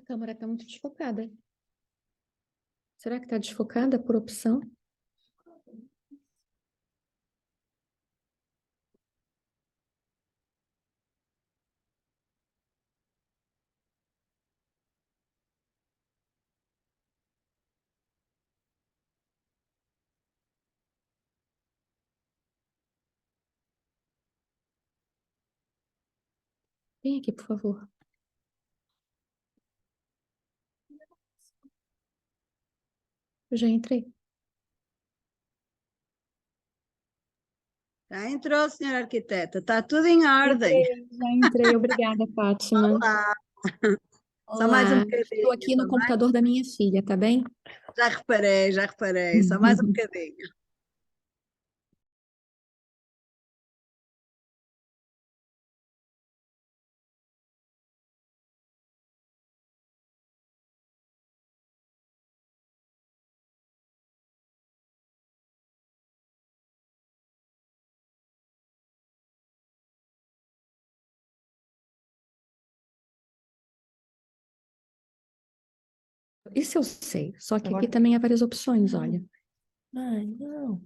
câmera está muito desfocada. Será que está desfocada por opção? Vem aqui, por favor. Eu já entrei. Já entrou, senhora arquiteta, está tudo em ordem. Já entrei. Obrigada, Fátima. Olá, só mais um Olá. Estou bocadinho, aqui no computador da minha filha, tá bem? já reparei, só mais um bocadinho. Isso eu sei. Só que aqui também há várias opções, olha. Ai, não.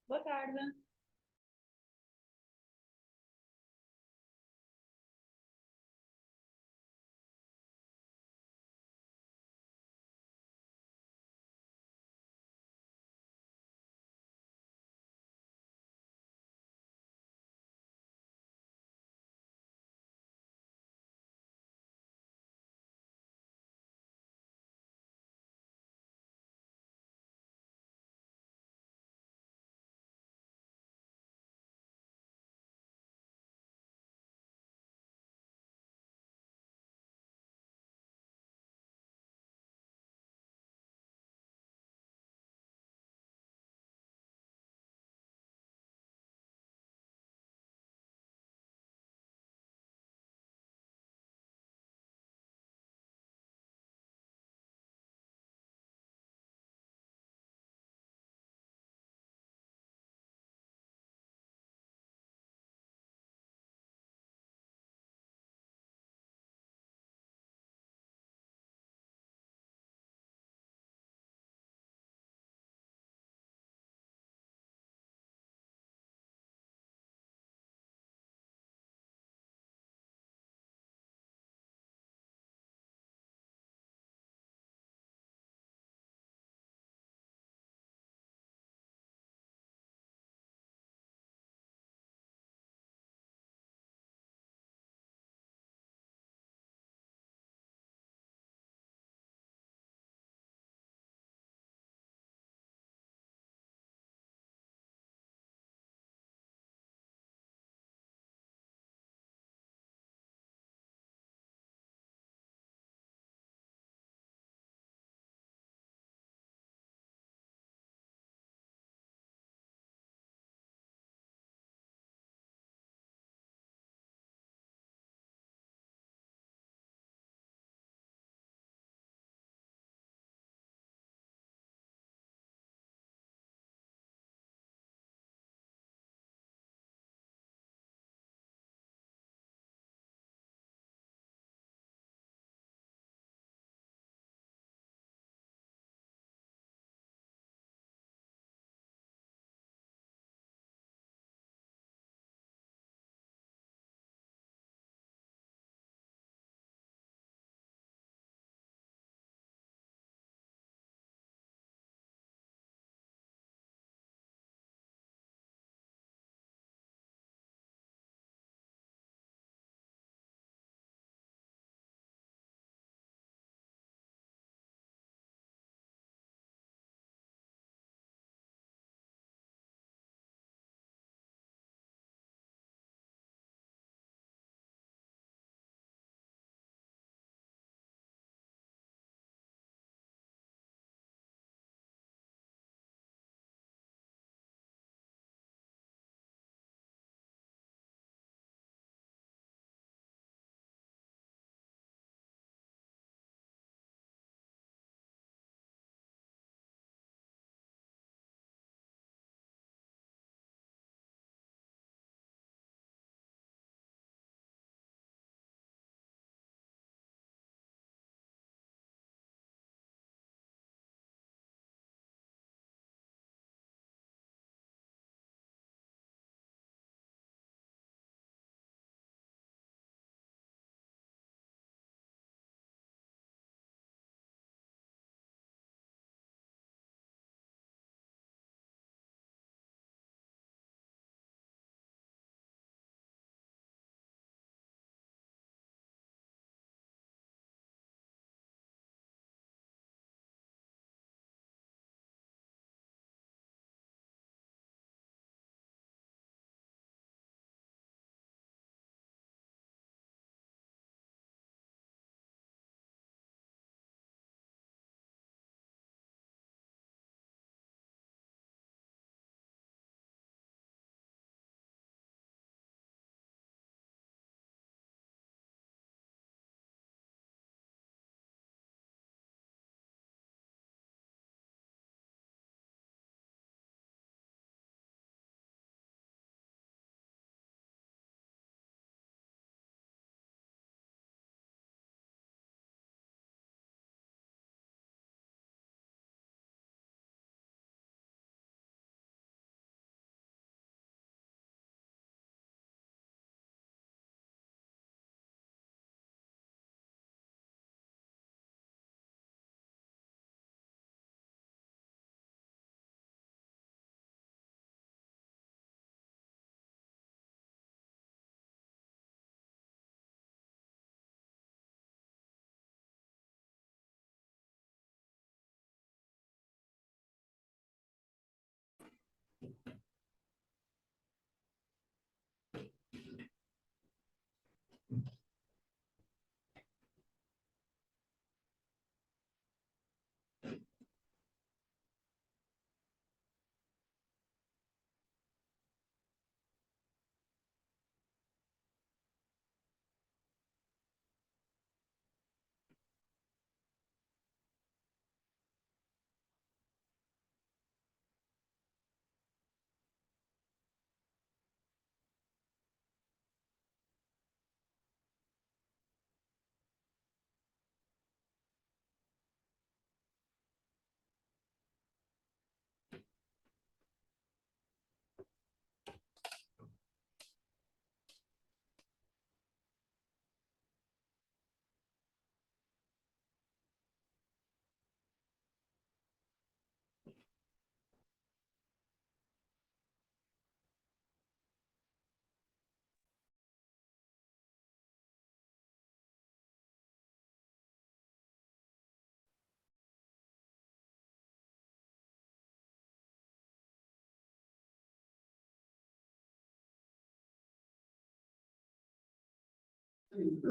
Boa tarde.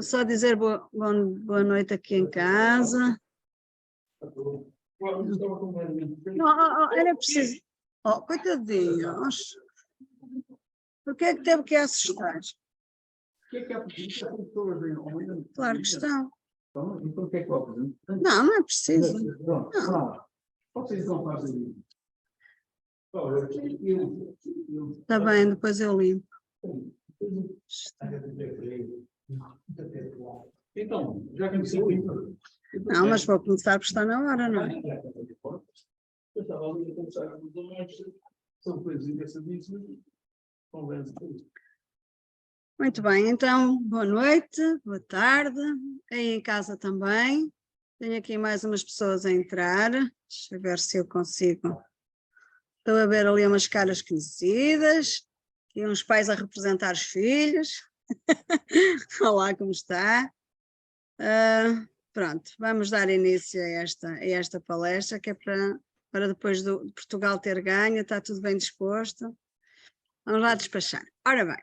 Só dizer boa noite aqui em casa. Não, era preciso... Oh, coitadinhos. Por que é que teve que assustar? Claro que estão. Então o que é que eu apresento? Não, não é preciso. Não. Vocês não fazem isso. Está bem, depois eu limpo. Então, já conheci o livro. Não, mas vou começar por estar na hora, não é? Eu estava ali a conversar com os homens, são coisas engraçadíssimas. Conversa. Muito bem, então, boa noite, boa tarde, aí em casa também. Tenho aqui mais umas pessoas a entrar, deixa eu ver se eu consigo. Estou a ver ali umas caras conhecidas, e uns pais a representar os filhos. Olá, como está? Pronto, vamos dar início a esta palestra, que é para depois de Portugal ter ganho, está tudo bem disposto. Vamos lá despachar. Ora bem,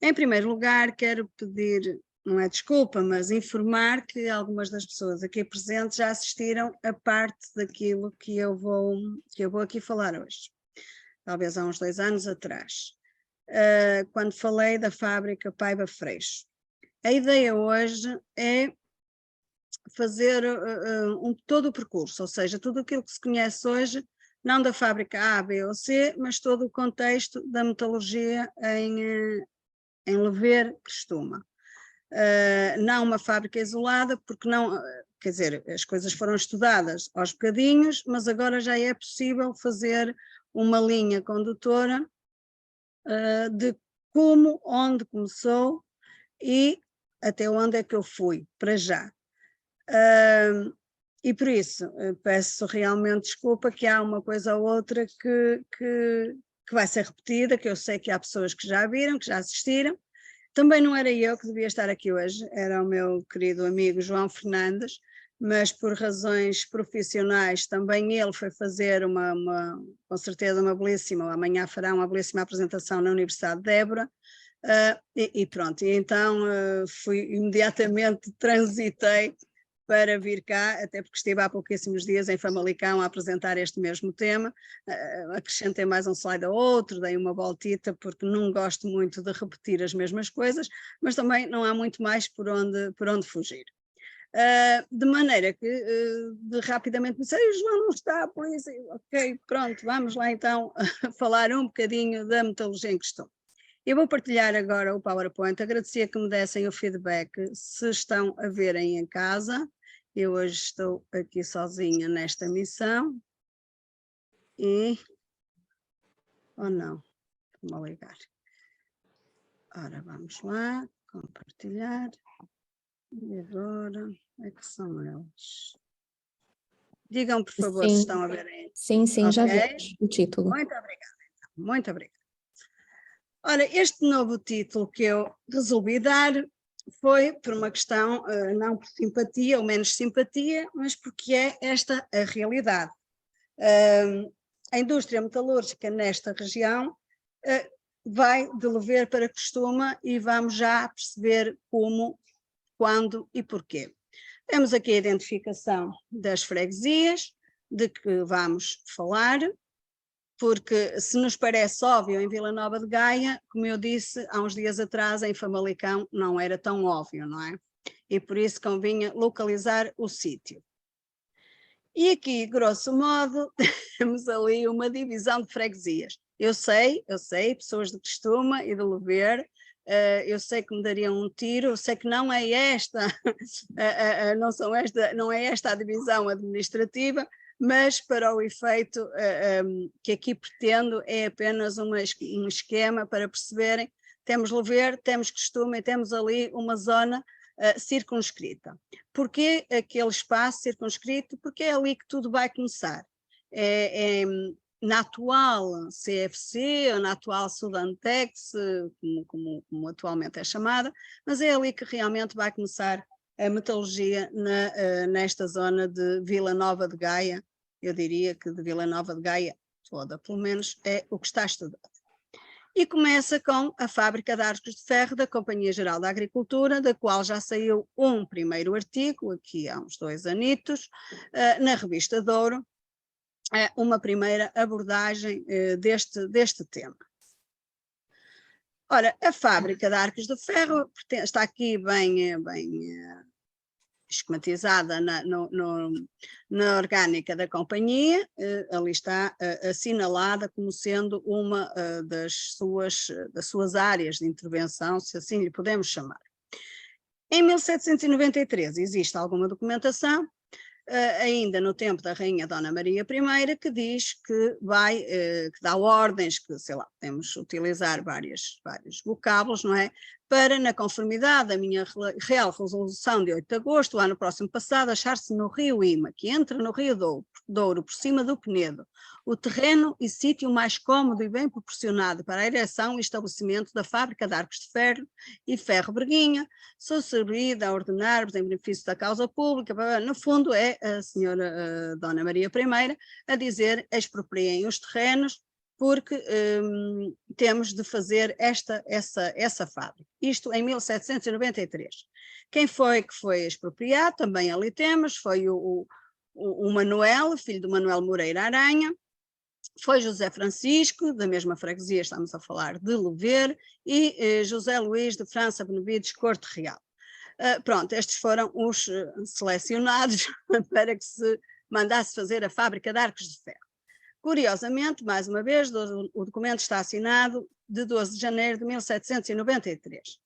em primeiro lugar quero pedir, não é desculpa, mas informar que algumas das pessoas aqui presentes já assistiram a parte daquilo que eu vou aqui falar hoje. Talvez há uns 2 anos atrás, quando falei da fábrica Paiva Freixo. A ideia hoje é fazer todo o percurso, ou seja, tudo aquilo que se conhece hoje, não da fábrica A, B ou C, mas todo o contexto da metalurgia em Lever, Crestuma. Não uma fábrica isolada, porque não, quer dizer, as coisas foram estudadas aos bocadinhos, mas agora já é possível fazer uma linha condutora de como, onde começou e até onde é que eu fui, para já. E por isso, peço realmente desculpa que há uma coisa ou outra que vai ser repetida, que eu sei que há pessoas que já viram, que já assistiram. Também não era eu que devia estar aqui hoje, era o meu querido amigo João Fernandes, mas por razões profissionais também ele foi fazer com certeza uma belíssima, amanhã fará uma belíssima apresentação na Universidade de Évora, e pronto, e então imediatamente transitei para vir cá, até porque estive há pouquíssimos dias em Famalicão a apresentar este mesmo tema, acrescentei mais um slide a outro, dei uma voltita porque não gosto muito de repetir as mesmas coisas, mas também não há muito mais por onde fugir. De maneira que rapidamente me disse, o João não está, por isso, ok, pronto, vamos lá então falar um bocadinho da metalurgia em questão. Eu vou partilhar agora o PowerPoint, agradecia que me dessem o feedback se estão a verem em casa. Eu hoje estou aqui sozinha nesta missão e... ou não, vou ligar. Ora, vamos lá, compartilhar. E agora, é que são eles? Digam, por favor, se estão a verem. Sim, Okay. já vimos o título. Muito obrigada, então. Muito obrigada. Ora, este novo título que eu resolvi dar foi por uma questão, não por simpatia ou menos simpatia, mas porque é esta a realidade. A indústria metalúrgica nesta região vai de Lever para Crestuma e vamos já perceber como, quando e porquê. Temos aqui a identificação das freguesias de que vamos falar, porque se nos parece óbvio em Vila Nova de Gaia, como eu disse há uns dias atrás, em Famalicão não era tão óbvio, não é? E por isso convinha localizar o sítio. E aqui, grosso modo, temos ali uma divisão de freguesias. Eu sei, pessoas de Crestuma e de Lever, eu sei que me dariam um tiro, eu sei que não é esta, não é esta a divisão administrativa, mas para o efeito que aqui pretendo é apenas um esquema para perceberem, temos Lever, temos Crestuma e temos ali uma zona circunscrita. Porquê aquele espaço circunscrito? Porque é ali que tudo vai começar. Na atual CFC, ou na atual Sudantex, como atualmente é chamada, mas é ali que realmente vai começar a metalurgia nesta zona de Vila Nova de Gaia. Eu diria que de Vila Nova de Gaia toda, pelo menos é o que está estudado. E começa com a Fábrica de Arcos de Ferro da Companhia Geral da Agricultura, da qual já saiu um primeiro artigo, aqui há uns 2 anitos, na revista Douro, uma primeira abordagem deste tema. Ora, a Fábrica de Arcos de Ferro está aqui bem esquematizada na orgânica da companhia, ali está assinalada como sendo uma das suas áreas de intervenção, se assim lhe podemos chamar. Em 1793 existe alguma documentação, ainda no tempo da Rainha Dona Maria I, que diz que que dá ordens, que sei lá, podemos utilizar vários vocábulos, não é? Para, na conformidade da minha Real Resolução de 8 de agosto, o ano próximo passado, achar-se no rio Ima, que entra no rio Douro, por cima do Penedo, o terreno e sítio mais cômodo e bem proporcionado para a ereção e estabelecimento da Fábrica de Arcos de Ferro e Ferro Breguinha, sou servida a ordenar-vos em benefício da causa pública. No fundo é a senhora Dona Maria I a dizer: expropriem os terrenos, porque temos de fazer essa fábrica. Isto em 1793. Quem foi que foi expropriado, também ali temos, foi o Manuel, filho do Manuel Moreira Aranha, foi José Francisco, da mesma freguesia, estamos a falar de Lever, e José Luís de França Benevides Corte Real. Pronto, estes foram os selecionados para que se mandasse fazer a Fábrica de Arcos de Ferro. Curiosamente, mais uma vez, o documento está assinado de 12 de janeiro de 1793.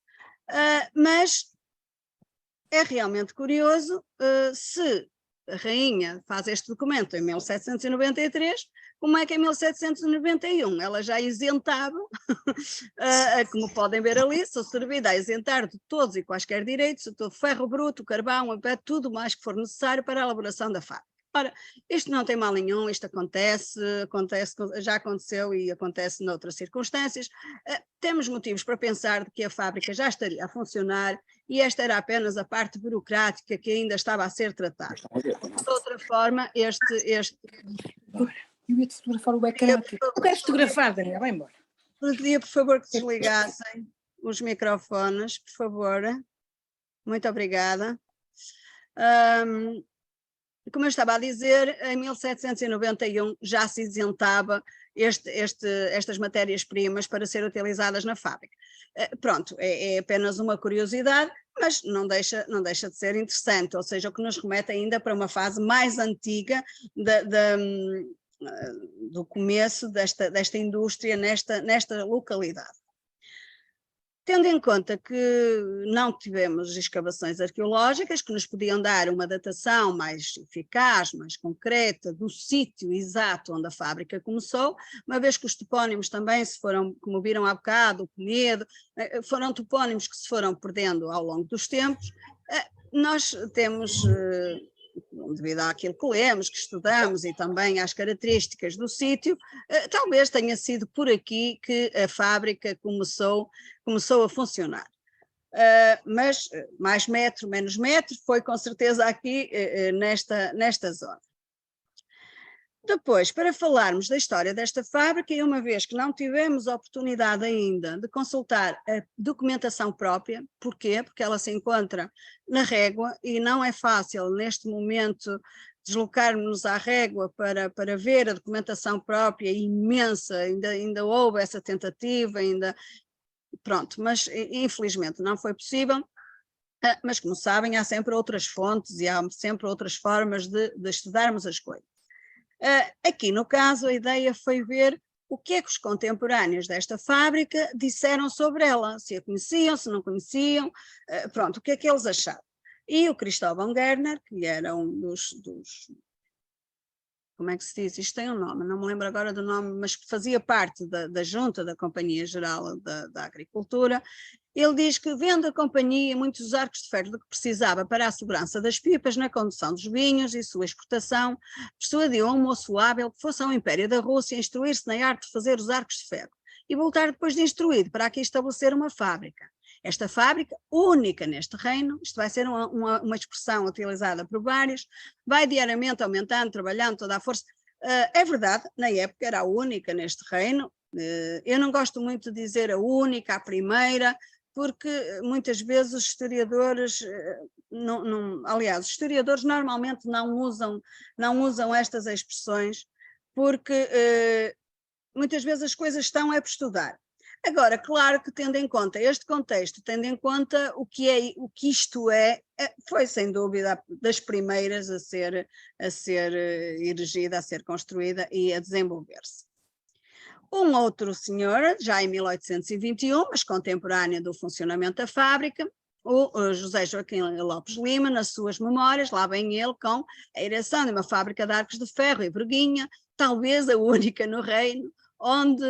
Mas é realmente curioso se a rainha faz este documento em 1793, como é que em 1791 ela já isentava, como podem ver ali, sou servida a isentar de todos e quaisquer direitos, todo ferro bruto, carvão, tudo mais que for necessário para a elaboração da fábrica. Ora, isto não tem mal nenhum, isto acontece, já aconteceu e acontece noutras circunstâncias. Temos motivos para pensar de que a fábrica já estaria a funcionar e esta era apenas a parte burocrática que ainda estava a ser tratada. De outra forma, Eu ia-te fotografar o ecrã. Eu quero fotografar, Daniel, vai embora. Pedia, por favor, que desligassem os microfones, por favor. Muito obrigada. Como eu estava a dizer, em 1791 já se isentava estas matérias-primas para serem utilizadas na fábrica. Pronto, é apenas uma curiosidade, mas não deixa de ser interessante, ou seja, o que nos remete ainda para uma fase mais antiga do começo desta indústria nesta localidade. Tendo em conta que não tivemos escavações arqueológicas que nos podiam dar uma datação mais eficaz, mais concreta do sítio exato onde a fábrica começou, uma vez que os topónimos também se foram, como viram há bocado, o Penedo, foram topónimos que se foram perdendo ao longo dos tempos, nós temos, devido àquilo que lemos, que estudamos e também às características do sítio, talvez tenha sido por aqui que a fábrica começou a funcionar. Mas mais metro, menos metro, foi com certeza aqui nesta zona. Depois, para falarmos da história desta fábrica, e uma vez que não tivemos oportunidade ainda de consultar a documentação própria, porquê? Porque ela se encontra na Régua e não é fácil neste momento deslocarmos-nos à Régua para ver a documentação própria imensa, ainda houve essa tentativa, pronto, mas infelizmente não foi possível. Mas como sabem, há sempre outras fontes e há sempre outras formas de estudarmos as coisas. Aqui no caso a ideia foi ver o que é que os contemporâneos desta fábrica disseram sobre ela, se a conheciam, se não conheciam, pronto, o que é que eles acharam. E o Cristóvão Gerner, que era um dos como é que se diz? Isto tem um nome, não me lembro agora do nome, mas que fazia parte da junta da Companhia Geral da Agricultura. Ele diz que, vendo a companhia muitos arcos de ferro do que precisava para a segurança das pipas na condução dos vinhos e sua exportação, persuadiu a um moço hábil que fosse ao Império da Rússia instruir-se na arte de fazer os arcos de ferro e voltar depois de instruído para aqui estabelecer uma fábrica. Esta fábrica, única neste reino, isto vai ser uma expressão utilizada por vários, vai diariamente aumentando, trabalhando toda a força. É verdade, na época era a única neste reino, Eu não gosto muito de dizer a única, a primeira, porque muitas vezes os historiadores, aliás, os historiadores normalmente não usam estas expressões, porque muitas vezes as coisas estão por estudar. Agora, claro que tendo em conta este contexto, tendo em conta o que isto foi sem dúvida das primeiras a ser erigida, a ser construída e a desenvolver-se. Um outro senhor, já em 1821, mas contemporâneo do funcionamento da fábrica, o José Joaquim Lopes Lima, nas suas memórias, lá vem ele com a ereção de uma fábrica de arcos de ferro em Verguinha, talvez a única no reino, onde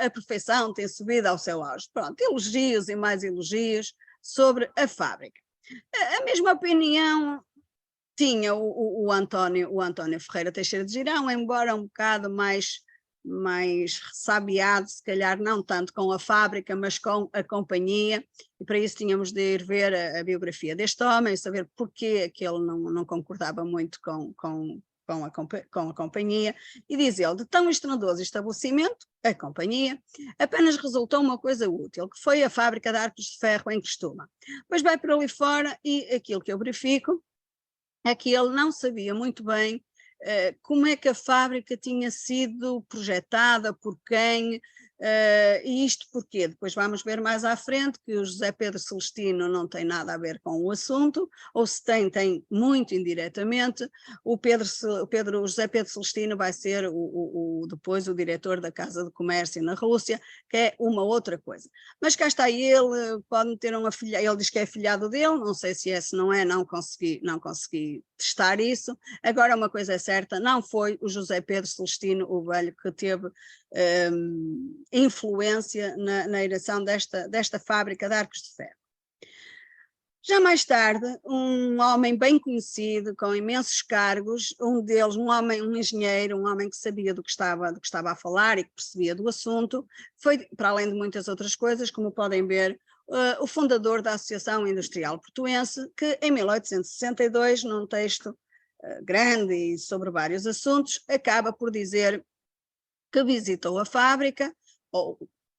a perfeição tem subido ao seu auge. Pronto, elogios e mais elogios sobre a fábrica. A mesma opinião tinha o António Ferreira Teixeira de Girão, embora um bocado mais ressabiado, se calhar não tanto com a fábrica, mas com a companhia, e para isso tínhamos de ir ver a biografia deste homem, saber porque que ele não concordava muito com a companhia, e diz ele, de tão estrondoso estabelecimento, a companhia, apenas resultou uma coisa útil, que foi a fábrica de arcos de ferro em Crestuma. Pois vai por ali fora e aquilo que eu verifico é que ele não sabia muito bem como é que a fábrica tinha sido projetada, por quem, e isto porquê? Depois vamos ver mais à frente que o José Pedro Celestino não tem nada a ver com o assunto, ou se tem muito indiretamente. O José Pedro Celestino vai ser depois o diretor da Casa de Comércio na Rússia, que é uma outra coisa. Mas cá está ele, pode ter um afilhado, ele diz que é afilhado dele, não sei se é, se não é, não consegui testar isso. Agora uma coisa é certa, não foi o José Pedro Celestino, o velho, que teve influência na ereção desta fábrica de arcos de ferro. Já mais tarde, um homem bem conhecido, com imensos cargos, um deles, um engenheiro, um homem que sabia do que estava a falar e que percebia do assunto, foi, para além de muitas outras coisas, como podem ver, o fundador da Associação Industrial Portuense, que em 1862, num texto grande e sobre vários assuntos, acaba por dizer que visitou a fábrica, ou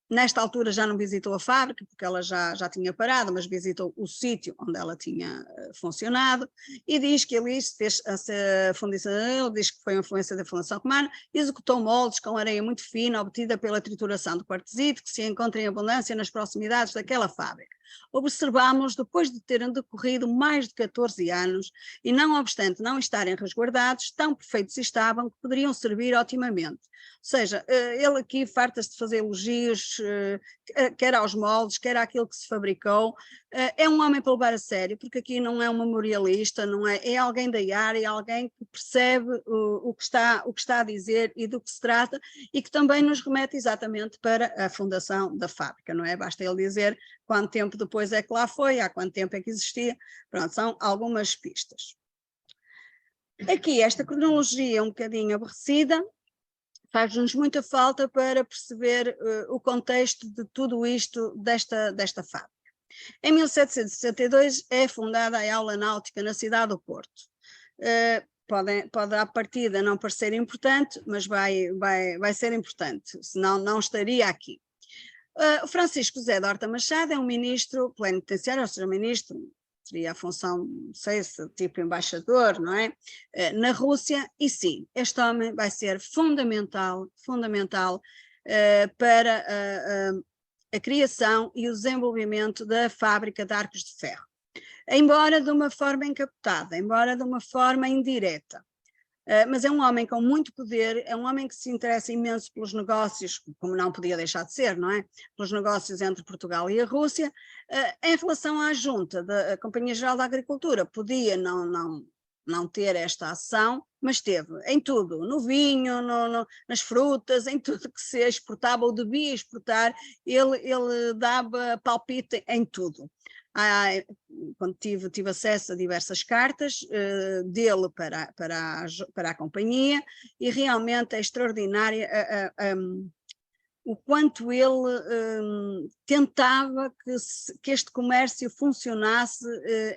nesta altura já não visitou a fábrica, porque ela já tinha parado, mas visitou o sítio onde ela tinha funcionado, e diz que ali fez essa fundição, ele diz que foi uma influência da Fundação Romana, executou moldes com areia muito fina, obtida pela trituração do quartzite, que se encontra em abundância nas proximidades daquela fábrica. Observamos, depois de terem decorrido mais de 14 anos, e não obstante não estarem resguardados, tão perfeitos estavam que poderiam servir otimamente. Ou seja, ele aqui farta-se de fazer elogios, quer aos moldes, quer àquilo que se fabricou. É um homem para levar a sério, porque aqui não é um memorialista, não é alguém da área, é alguém que percebe o que está a dizer e do que se trata, e que também nos remete exatamente para a fundação da fábrica, não é? Basta ele dizer quanto tempo depois é que lá foi, há quanto tempo é que existia. Pronto, são algumas pistas. Aqui esta cronologia um bocadinho aborrecida, faz-nos muita falta para perceber o contexto de tudo isto desta fábrica. Em 1762 é fundada a Aula Náutica na cidade do Porto. Pode à partida não parecer importante, mas vai ser importante, senão não estaria aqui. O Francisco José de Horta Machado é um ministro plenipotenciário, ou seja, ministro, seria a função, não sei se tipo embaixador, não é? Na Rússia, e sim, este homem vai ser fundamental para a criação e o desenvolvimento da fábrica de arcos de ferro. Embora de uma forma encapotada, embora de uma forma indireta. Mas é um homem com muito poder, é um homem que se interessa imenso pelos negócios, como não podia deixar de ser, não é? Pelos negócios entre Portugal e a Rússia. Em relação à junta da Companhia Geral da Agricultura, podia não ter esta ação, mas teve em tudo, no vinho, nas frutas, em tudo que se exportava ou devia exportar, ele dava palpite em tudo. Quando tive acesso a diversas cartas dele para a companhia, e realmente é extraordinária o quanto ele tentava que este comércio funcionasse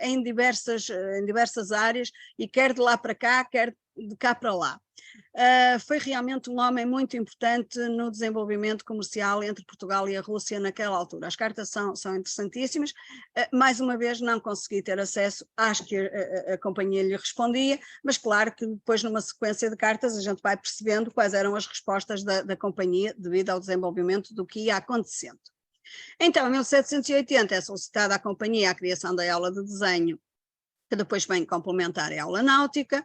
em diversas áreas, e quer de lá para cá, quer de cá para lá. Foi realmente um homem muito importante no desenvolvimento comercial entre Portugal e a Rússia naquela altura. As cartas são interessantíssimas. Mais uma vez não consegui ter acesso, acho que a companhia lhe respondia, mas claro que depois numa sequência de cartas a gente vai percebendo quais eram as respostas da companhia devido ao desenvolvimento do que ia acontecendo. Então, em 1780 é solicitada à companhia a criação da aula de desenho, que depois vem complementar a aula náutica,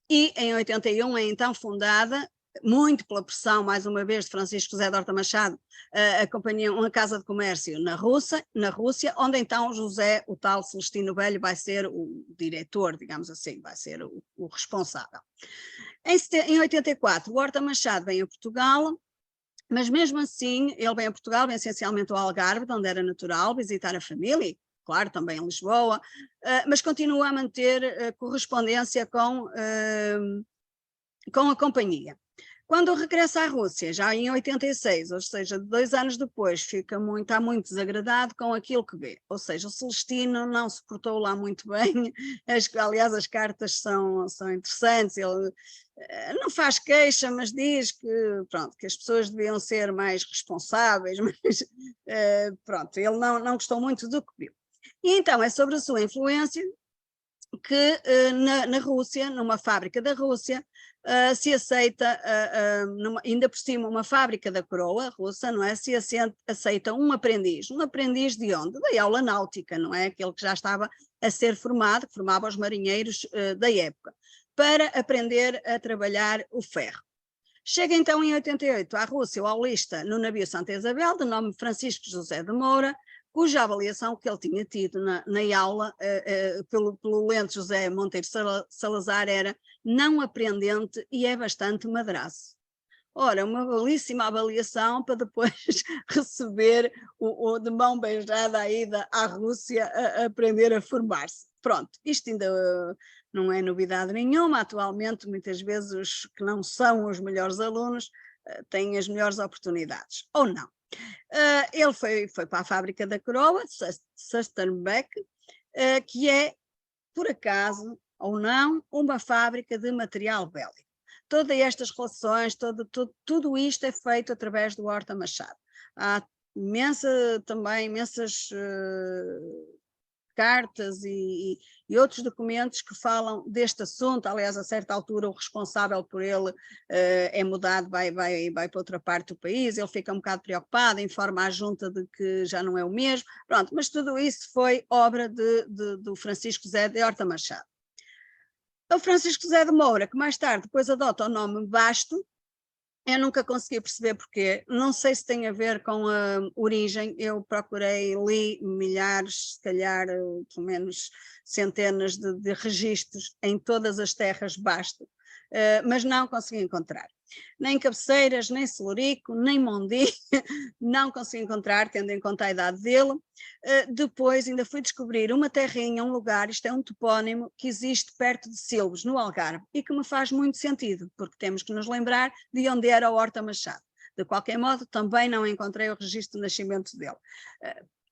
e em 81 é então fundada, muito pela pressão, mais uma vez, de Francisco José de Horta Machado, a companhia, uma casa de comércio na Rússia, onde então José, o tal Celestino Velho, vai ser o diretor, digamos assim, vai ser o responsável. Em 84, o Horta Machado vem a Portugal, mas mesmo assim, ele vem a Portugal, vem essencialmente ao Algarve, de onde era natural, visitar a família, claro, também em Lisboa, mas continua a manter correspondência com a companhia. Quando regressa à Rússia, já em 86, ou seja, 2 anos depois, está muito desagradado com aquilo que vê. Ou seja, o Celestino não se portou lá muito bem, aliás, as cartas são interessantes, ele não faz queixa, mas diz que, pronto, que as pessoas deviam ser mais responsáveis, mas pronto, ele não gostou muito do que viu. E então é sobre a sua influência que na Rússia, numa fábrica da Rússia, se aceita, ainda por cima uma fábrica da coroa russa, não é? Se aceita um aprendiz de onde? Da aula náutica, não é? Aquele que já estava a ser formado, que formava os marinheiros da época, para aprender a trabalhar o ferro. Chega então em 88 à Rússia o aulista no navio Santa Isabel, de nome Francisco José de Moura, cuja avaliação que ele tinha tido na aula pelo lento José Monteiro Salazar era não aprendente e é bastante madraço. Ora, uma belíssima avaliação para depois receber o de mão beijada a ida à Rússia a aprender a formar-se. Pronto, isto ainda não é novidade nenhuma, atualmente muitas vezes os que não são os melhores alunos têm as melhores oportunidades, ou não. Ele foi para a fábrica da coroa, Sasterbeck, que é, por acaso ou não, uma fábrica de material bélico. Todas estas relações, tudo isto é feito através do Horta Machado. Há imensas cartas e outros documentos que falam deste assunto. Aliás, a certa altura o responsável por ele é mudado, vai para outra parte do país, ele fica um bocado preocupado, informa a junta de que já não é o mesmo, pronto, mas tudo isso foi obra do Francisco José de Horta Machado. O Francisco José de Moura, que mais tarde depois adota o nome Basto, eu nunca consegui perceber porquê, não sei se tem a ver com a origem, eu procurei, li milhares, se calhar pelo menos centenas de registros em todas as terras Basto, mas não consegui encontrar. Nem Cabeceiras, nem Celurico, nem Mondi, não consegui encontrar, tendo em conta a idade dele. Depois ainda fui descobrir uma terrinha, um lugar, isto é um topónimo que existe perto de Silves, no Algarve, e que me faz muito sentido, porque temos que nos lembrar de onde era o Horta Machado. De qualquer modo, também não encontrei o registro de nascimento dele.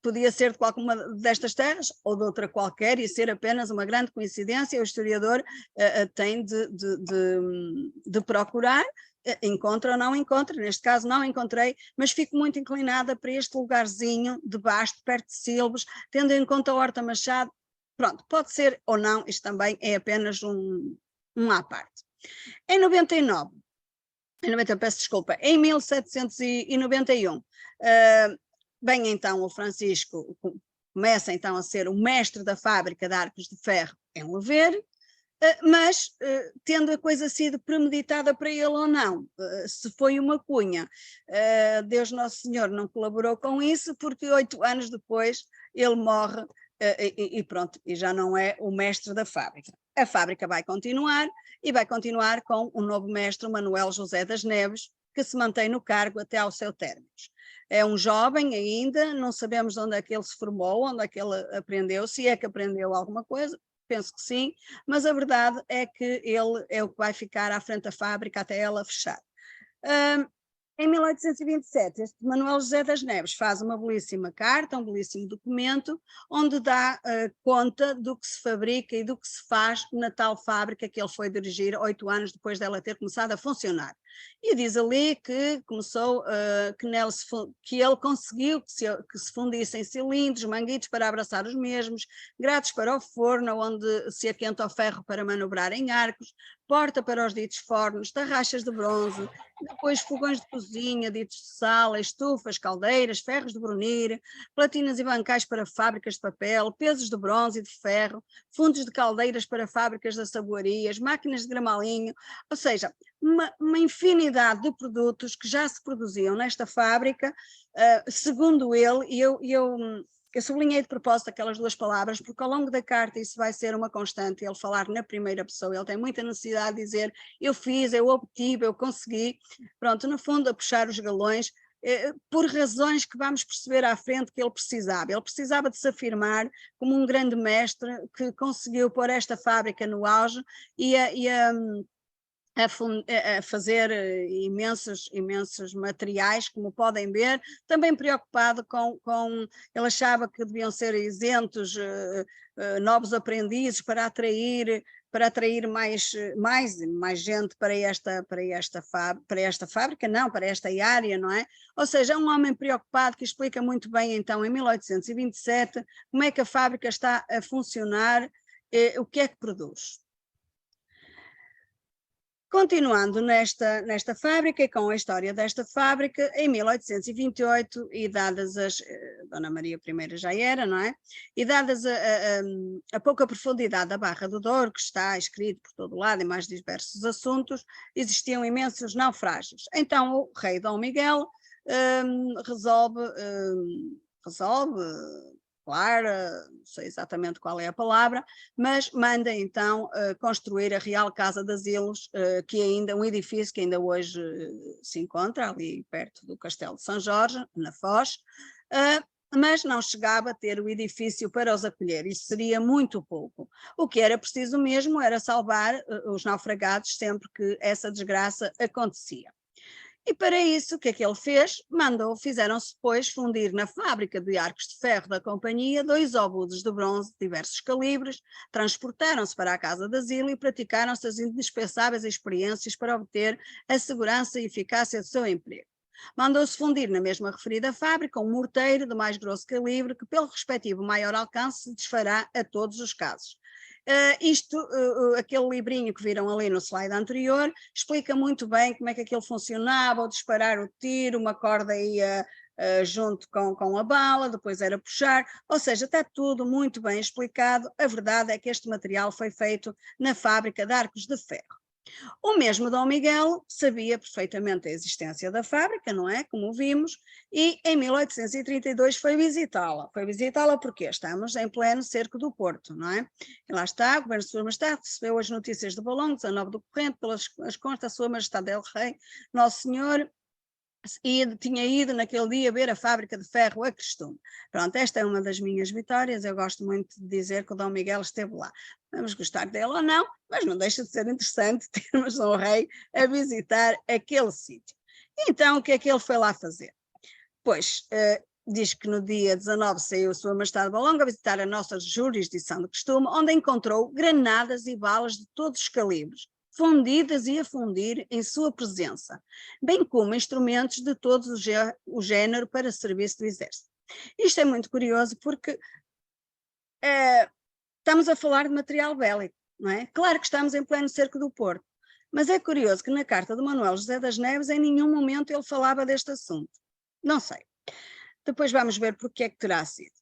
Podia ser de qualquer uma destas terras ou de outra qualquer e ser apenas uma grande coincidência, o historiador tem de procurar, encontra ou não encontra, neste caso não encontrei, mas fico muito inclinada para este lugarzinho de Basto, perto de Silves, tendo em conta a Horta Machado, pronto, pode ser ou não, isto também é apenas um à parte. Em 99, peço desculpa, em 1791, bem então o Francisco começa então a ser o mestre da fábrica de arcos de ferro em Lever, mas tendo a coisa sido premeditada para ele ou não, se foi uma cunha, Deus Nosso Senhor não colaborou com isso, porque 8 anos depois ele morre e pronto, e já não é o mestre da fábrica. A fábrica vai continuar e vai continuar com o novo mestre, Manuel José das Neves, que se mantém no cargo até ao seu término. É um jovem ainda, não sabemos onde é que ele se formou, onde é que ele aprendeu, se é que aprendeu alguma coisa, penso que sim, mas a verdade é que ele é o que vai ficar à frente da fábrica até ela fechar. Em 1827, este Manuel José das Neves faz uma belíssima carta, um belíssimo documento, onde dá conta do que se fabrica e do que se faz na tal fábrica que ele foi dirigir 8 anos depois dela ter começado a funcionar. E diz ali que começou, que ele conseguiu que se fundissem cilindros, manguitos para abraçar os mesmos, grades para o forno, onde se aquenta o ferro para manobrar em arcos, porta para os ditos fornos, tarraxas de bronze, depois fogões de cozinha, ditos de sala, estufas, caldeiras, ferros de brunir, platinas e bancais para fábricas de papel, pesos de bronze e de ferro, fundos de caldeiras para fábricas de açagoarias, máquinas de gramalinho, ou seja, uma infinidade de produtos que já se produziam nesta fábrica, segundo ele, e eu sublinhei de propósito aquelas 2 palavras, porque ao longo da carta isso vai ser uma constante, ele falar na primeira pessoa, ele tem muita necessidade de dizer, eu fiz, eu obtive, eu consegui, pronto, no fundo a puxar os galões, por razões que vamos perceber à frente que ele precisava de se afirmar como um grande mestre que conseguiu pôr esta fábrica no auge a fazer imensos materiais, como podem ver, também preocupado ele achava que deviam ser isentos novos aprendizes para atrair mais gente para esta fábrica, não, para esta área, não é? Ou seja, é um homem preocupado que explica muito bem, então, em 1827, como é que a fábrica está a funcionar, o que é que produz. Continuando nesta fábrica e com a história desta fábrica, em 1828, e dadas Dona Maria I já era, não é? E dadas a pouca profundidade da Barra do Douro, que está escrito por todo lado em mais diversos assuntos, existiam imensos naufrágios. Então o rei Dom Miguel resolve, não sei exatamente qual é a palavra, mas manda então construir a Real Casa de Asilos, que ainda um edifício que ainda hoje se encontra ali perto do Castelo de São Jorge, na Foz, mas não chegava a ter o edifício para os acolher, isso seria muito pouco. O que era preciso mesmo era salvar os naufragados sempre que essa desgraça acontecia. E para isso, o que é que ele fez? Fizeram-se depois fundir na fábrica de arcos de ferro da companhia 2 obuses de bronze de diversos calibres, transportaram-se para a Casa de Asilo e praticaram-se as indispensáveis experiências para obter a segurança e eficácia do seu emprego. Mandou-se fundir na mesma referida fábrica um morteiro de mais grosso calibre que, pelo respectivo maior alcance, se desfará a todos os casos. Aquele livrinho que viram ali no slide anterior explica muito bem como é que aquilo funcionava, ao disparar o tiro, uma corda ia junto com a bala, depois era puxar, ou seja, está tudo muito bem explicado. A verdade é que este material foi feito na fábrica de arcos de ferro. O mesmo Dom Miguel sabia perfeitamente a existência da fábrica, não é? Como vimos, e em 1832 foi visitá-la. Foi visitá-la porque estamos em pleno cerco do Porto, não é? E lá está, o governo de Sua Majestade recebeu as notícias de Balão, 19 do corrente, pelas constas da Sua Majestade El Rei, Nosso Senhor, e tinha ido naquele dia ver a fábrica de ferro a costume. Pronto, esta é uma das minhas vitórias, eu gosto muito de dizer que o Dom Miguel esteve lá. Vamos gostar dele ou não, mas não deixa de ser interessante termos um rei a visitar aquele sítio. Então, o que é que ele foi lá fazer? Pois, diz que no dia 19 saiu Sua Majestade Balonga a visitar a nossa jurisdição de costume, onde encontrou granadas e balas de todos os calibres, fundidas e a fundir em sua presença, bem como instrumentos de todo o género para serviço do exército. Isto é muito curioso porque estamos a falar de material bélico, não é? Claro que estamos em pleno cerco do Porto, mas é curioso que na carta de Manuel José das Neves em nenhum momento ele falava deste assunto. Não sei. Depois vamos ver porque é que terá sido.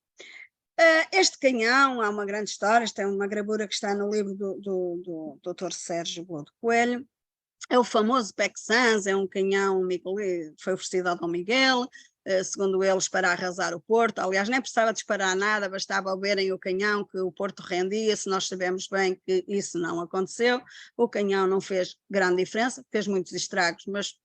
Este canhão, há uma grande história, esta é uma gravura que está no livro do Dr. Sérgio Bodo Coelho, é o famoso Pexans, é um canhão que foi oferecido ao Dom Miguel, segundo eles, para arrasar o Porto. Aliás, nem precisava disparar nada, bastava verem o canhão que o Porto rendia-se. Nós sabemos bem que isso não aconteceu, o canhão não fez grande diferença, fez muitos estragos, mas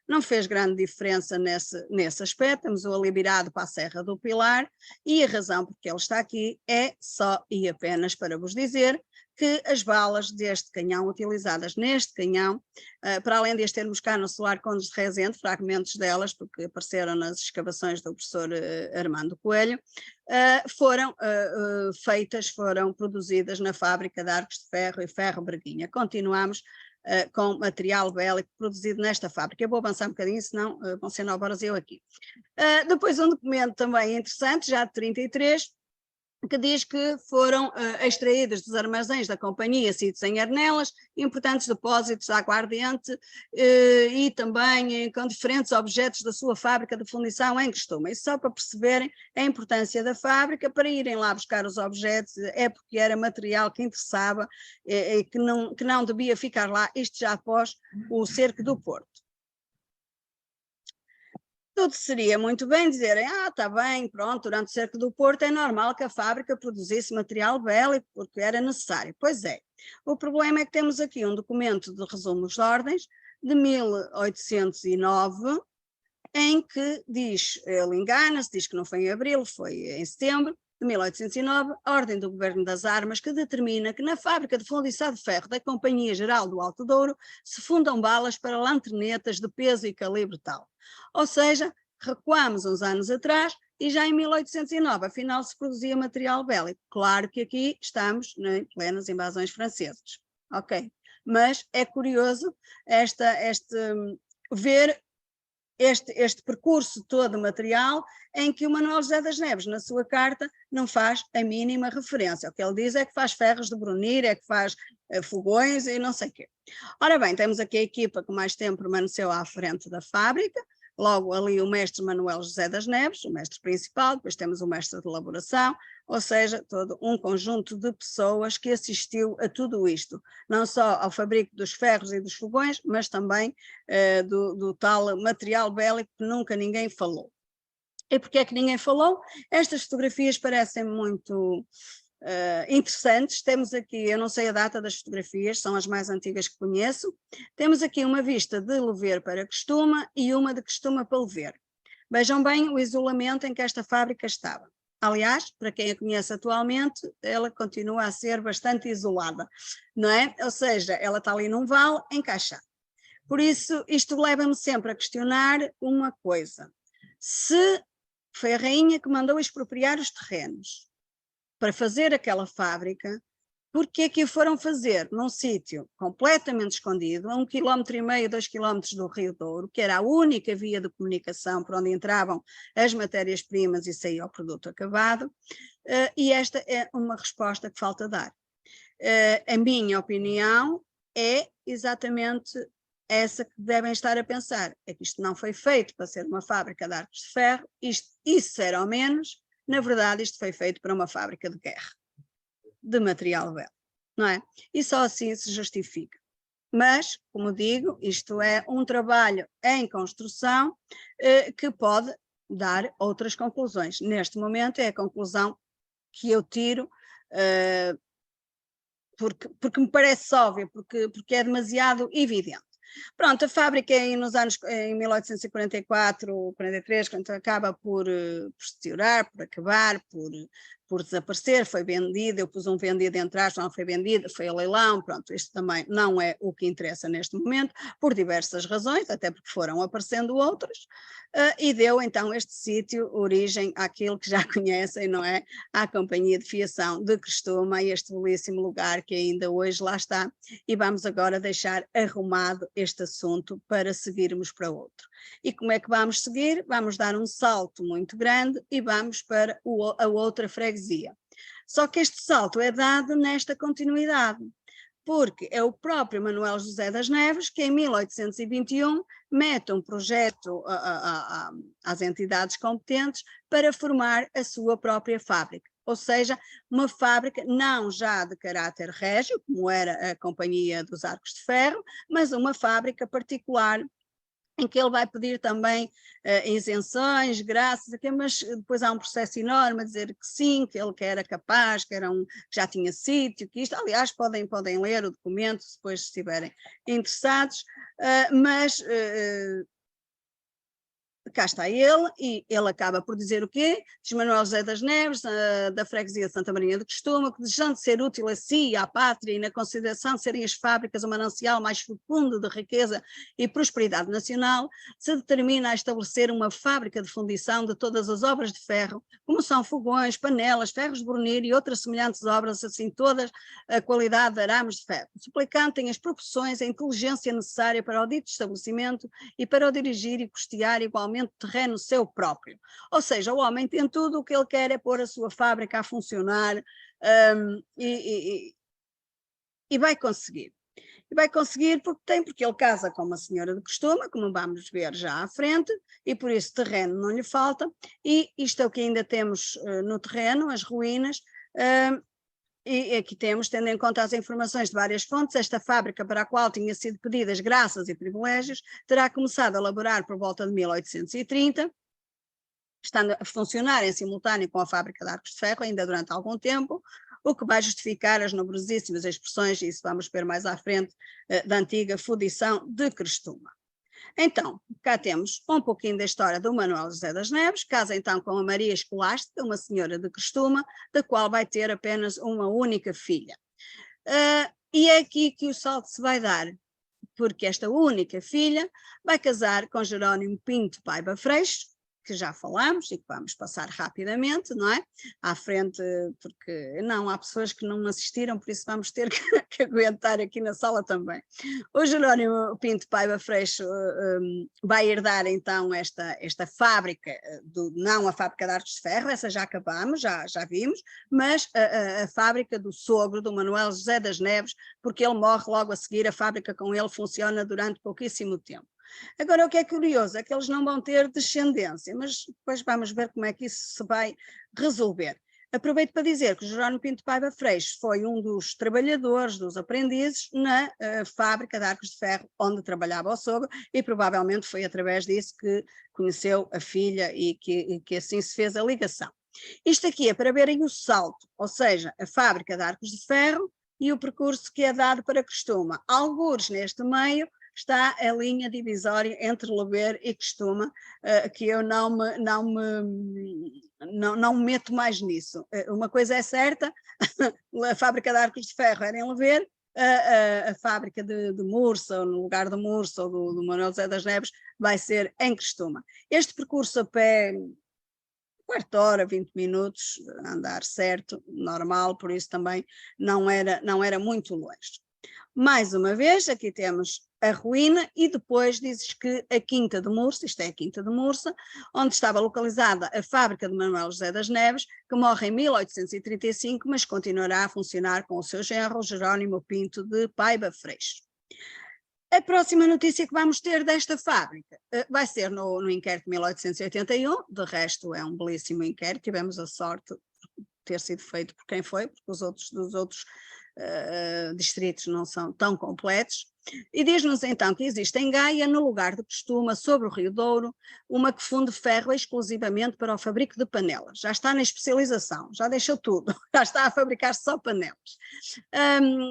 não fez grande diferença nesse aspecto. Temos o liberado para a Serra do Pilar, e a razão porque ele está aqui é só e apenas para vos dizer que as balas deste canhão, utilizadas neste canhão, para além de as termos cá no Solar Condes de Rezende, fragmentos delas, porque apareceram nas escavações do professor Armando Coelho, foram produzidas na fábrica de Arcos de Ferro e Ferro Breguinha. Continuamos com material bélico produzido nesta fábrica. Eu vou avançar um bocadinho, senão vão ser 9 horas eu aqui. Depois um documento também interessante, já de 33, que diz que foram extraídos dos armazéns da companhia sítios em Arnelas importantes depósitos de aguardente e também com diferentes objetos da sua fábrica de fundição em Crestuma. Isso só para perceberem a importância da fábrica, para irem lá buscar os objetos, é porque era material que interessava e que não devia ficar lá, isto já após o cerco do Porto. Tudo seria muito bem dizerem, está bem, pronto, durante o cerco do Porto é normal que a fábrica produzisse material bélico porque era necessário. Pois é, o problema é que temos aqui um documento de resumos de ordens de 1809, em que diz, ele engana-se, diz que não foi em abril, foi em setembro de 1809, a Ordem do Governo das Armas, que determina que na fábrica de fundição de ferro da Companhia Geral do Alto Douro se fundam balas para lanternetas de peso e calibre tal. Ou seja, recuamos uns anos atrás e já em 1809, afinal, se produzia material bélico. Claro que aqui estamos em plenas invasões francesas, ok? Mas é curioso ver este percurso todo material em que o Manuel José das Neves, na sua carta, não faz a mínima referência. O que ele diz é que faz ferros de brunir, é que faz fogões e não sei o quê. Ora bem, temos aqui a equipa que mais tempo permaneceu à frente da fábrica, logo ali o mestre Manuel José das Neves, o mestre principal, depois temos o mestre de elaboração, ou seja, todo um conjunto de pessoas que assistiu a tudo isto, não só ao fabrico dos ferros e dos fogões, mas também do tal material bélico que nunca ninguém falou. E porquê é que ninguém falou? Estas fotografias parecem muito interessantes. Temos aqui, eu não sei a data das fotografias, são as mais antigas que conheço. Temos aqui uma vista de Lever para Crestuma e uma de Crestuma para Lever. Vejam bem o isolamento em que esta fábrica estava. Aliás, para quem a conhece atualmente, ela continua a ser bastante isolada, não é? Ou seja, ela está ali num vale, encaixada. Por isso, isto leva-me sempre a questionar uma coisa. Se foi a rainha que mandou expropriar os terrenos para fazer aquela fábrica, porque é que o foram fazer num sítio completamente escondido, a 1,5 km, 2 km do Rio Douro, que era a única via de comunicação por onde entravam as matérias-primas e saía o produto acabado, e esta é uma resposta que falta dar. A minha opinião é exatamente essa que devem estar a pensar, é que isto não foi feito para ser uma fábrica de arcos de ferro, isso era ao menos, na verdade isto foi feito para uma fábrica de guerra, de material bélico, não é? E só assim se justifica. Mas, como digo, isto é um trabalho em construção que pode dar outras conclusões. Neste momento é a conclusão que eu tiro, porque me parece óbvio, porque é demasiado evidente. Pronto, a fábrica em 1844, 43, quando acaba por se deteriorar, por acabar, por desaparecer, foi vendida, eu pus um vendido entre aspas, não foi vendida, foi a leilão, pronto, isto também não é o que interessa neste momento, por diversas razões, até porque foram aparecendo outras, e deu então este sítio origem àquilo que já conhecem, não é? À Companhia de Fiação de Crestuma, este belíssimo lugar que ainda hoje lá está, e vamos agora deixar arrumado este assunto para seguirmos para outro. E como é que vamos seguir? Vamos dar um salto muito grande e vamos para a outra freguesia. Só que este salto é dado nesta continuidade, porque é o próprio Manuel José das Neves que em 1821 mete um projeto às entidades competentes para formar a sua própria fábrica. Ou seja, uma fábrica não já de caráter régio, como era a Companhia dos Arcos de Ferro, mas uma fábrica particular, em que ele vai pedir também isenções, graças, mas depois há um processo enorme a dizer que sim, que ele que era capaz, que já tinha sítio, que isto, aliás, podem ler o documento, depois se estiverem interessados, mas cá está ele, e ele acaba por dizer o quê? Diz Manuel José das Neves, da freguesia de Santa Maria de Costuma, que desejando ser útil a si, à pátria e na consideração de serem as fábricas o manancial mais fecundo de riqueza e prosperidade nacional, se determina a estabelecer uma fábrica de fundição de todas as obras de ferro, como são fogões, panelas, ferros de brunir e outras semelhantes obras, assim todas a qualidade de arames de ferro. O suplicante tem as proporções, a inteligência necessária para o dito estabelecimento e para o dirigir e custear igualmente terreno seu próprio. Ou seja, o homem tem tudo, o que ele quer é pôr a sua fábrica a funcionar e vai conseguir. E vai conseguir porque ele casa com uma senhora de Costuma, como vamos ver já à frente, e por isso terreno não lhe falta, e isto é o que ainda temos no terreno, as ruínas, e aqui temos, tendo em conta as informações de várias fontes, esta fábrica para a qual tinha sido pedidas graças e privilégios, terá começado a elaborar por volta de 1830, estando a funcionar em simultâneo com a fábrica de arcos de ferro ainda durante algum tempo, o que vai justificar as numerosíssimas expressões, e isso vamos ver mais à frente, da antiga fundição de Crestuma. Então, cá temos um pouquinho da história do Manuel José das Neves, casa então com a Maria Escolástica, uma senhora de Crestuma, da qual vai ter apenas uma única filha. E é aqui que o salto se vai dar, porque esta única filha vai casar com Jerónimo Pinto Paiva Freixo, que já falámos e que vamos passar rapidamente, não é? À frente, porque não, há pessoas que não assistiram, por isso vamos ter que aguentar aqui na sala também. O Jerónimo Pinto Paiva Freixo vai herdar então esta fábrica, não a fábrica de arcos de ferro, essa já acabamos, já vimos, mas a fábrica do sogro, do Manuel José das Neves, porque ele morre logo a seguir, a fábrica com ele funciona durante pouquíssimo tempo. Agora, o que é curioso é que eles não vão ter descendência, mas depois vamos ver como é que isso se vai resolver. Aproveito para dizer que o Jerónimo Pinto Paiva Freixo foi um dos trabalhadores, dos aprendizes na fábrica de arcos de ferro onde trabalhava o sogro, e provavelmente foi através disso que conheceu a filha e que assim se fez a ligação. Isto aqui é para verem o salto, ou seja, a fábrica de arcos de ferro e o percurso que é dado para Crestuma. Algures neste meio está a linha divisória entre Lover e Crestuma, que eu não me meto mais nisso. Uma coisa é certa, a fábrica de arcos de ferro era em Lover, a fábrica de Mursa, ou no lugar de Mursa, ou do Manuel José das Neves, vai ser em Crestuma. Este percurso a pé, quarto hora, 20 minutos, andar certo, normal, por isso também não era muito longe. Mais uma vez, aqui temos a ruína e depois dizes que a Quinta de Mursa, isto é a Quinta de Mursa, onde estava localizada a fábrica de Manuel José das Neves, que morre em 1835, mas continuará a funcionar com o seu genro Jerónimo Pinto de Paiva Freixo. A próxima notícia que vamos ter desta fábrica vai ser no inquérito de 1881, de resto é um belíssimo inquérito, tivemos a sorte de ter sido feito por quem foi, porque os outros distritos não são tão completos, e diz-nos então que existe em Gaia, no lugar de Costuma, sobre o Rio Douro, uma que funde ferro exclusivamente para o fabrico de panelas. Já está na especialização, já deixou tudo, já está a fabricar só panelas.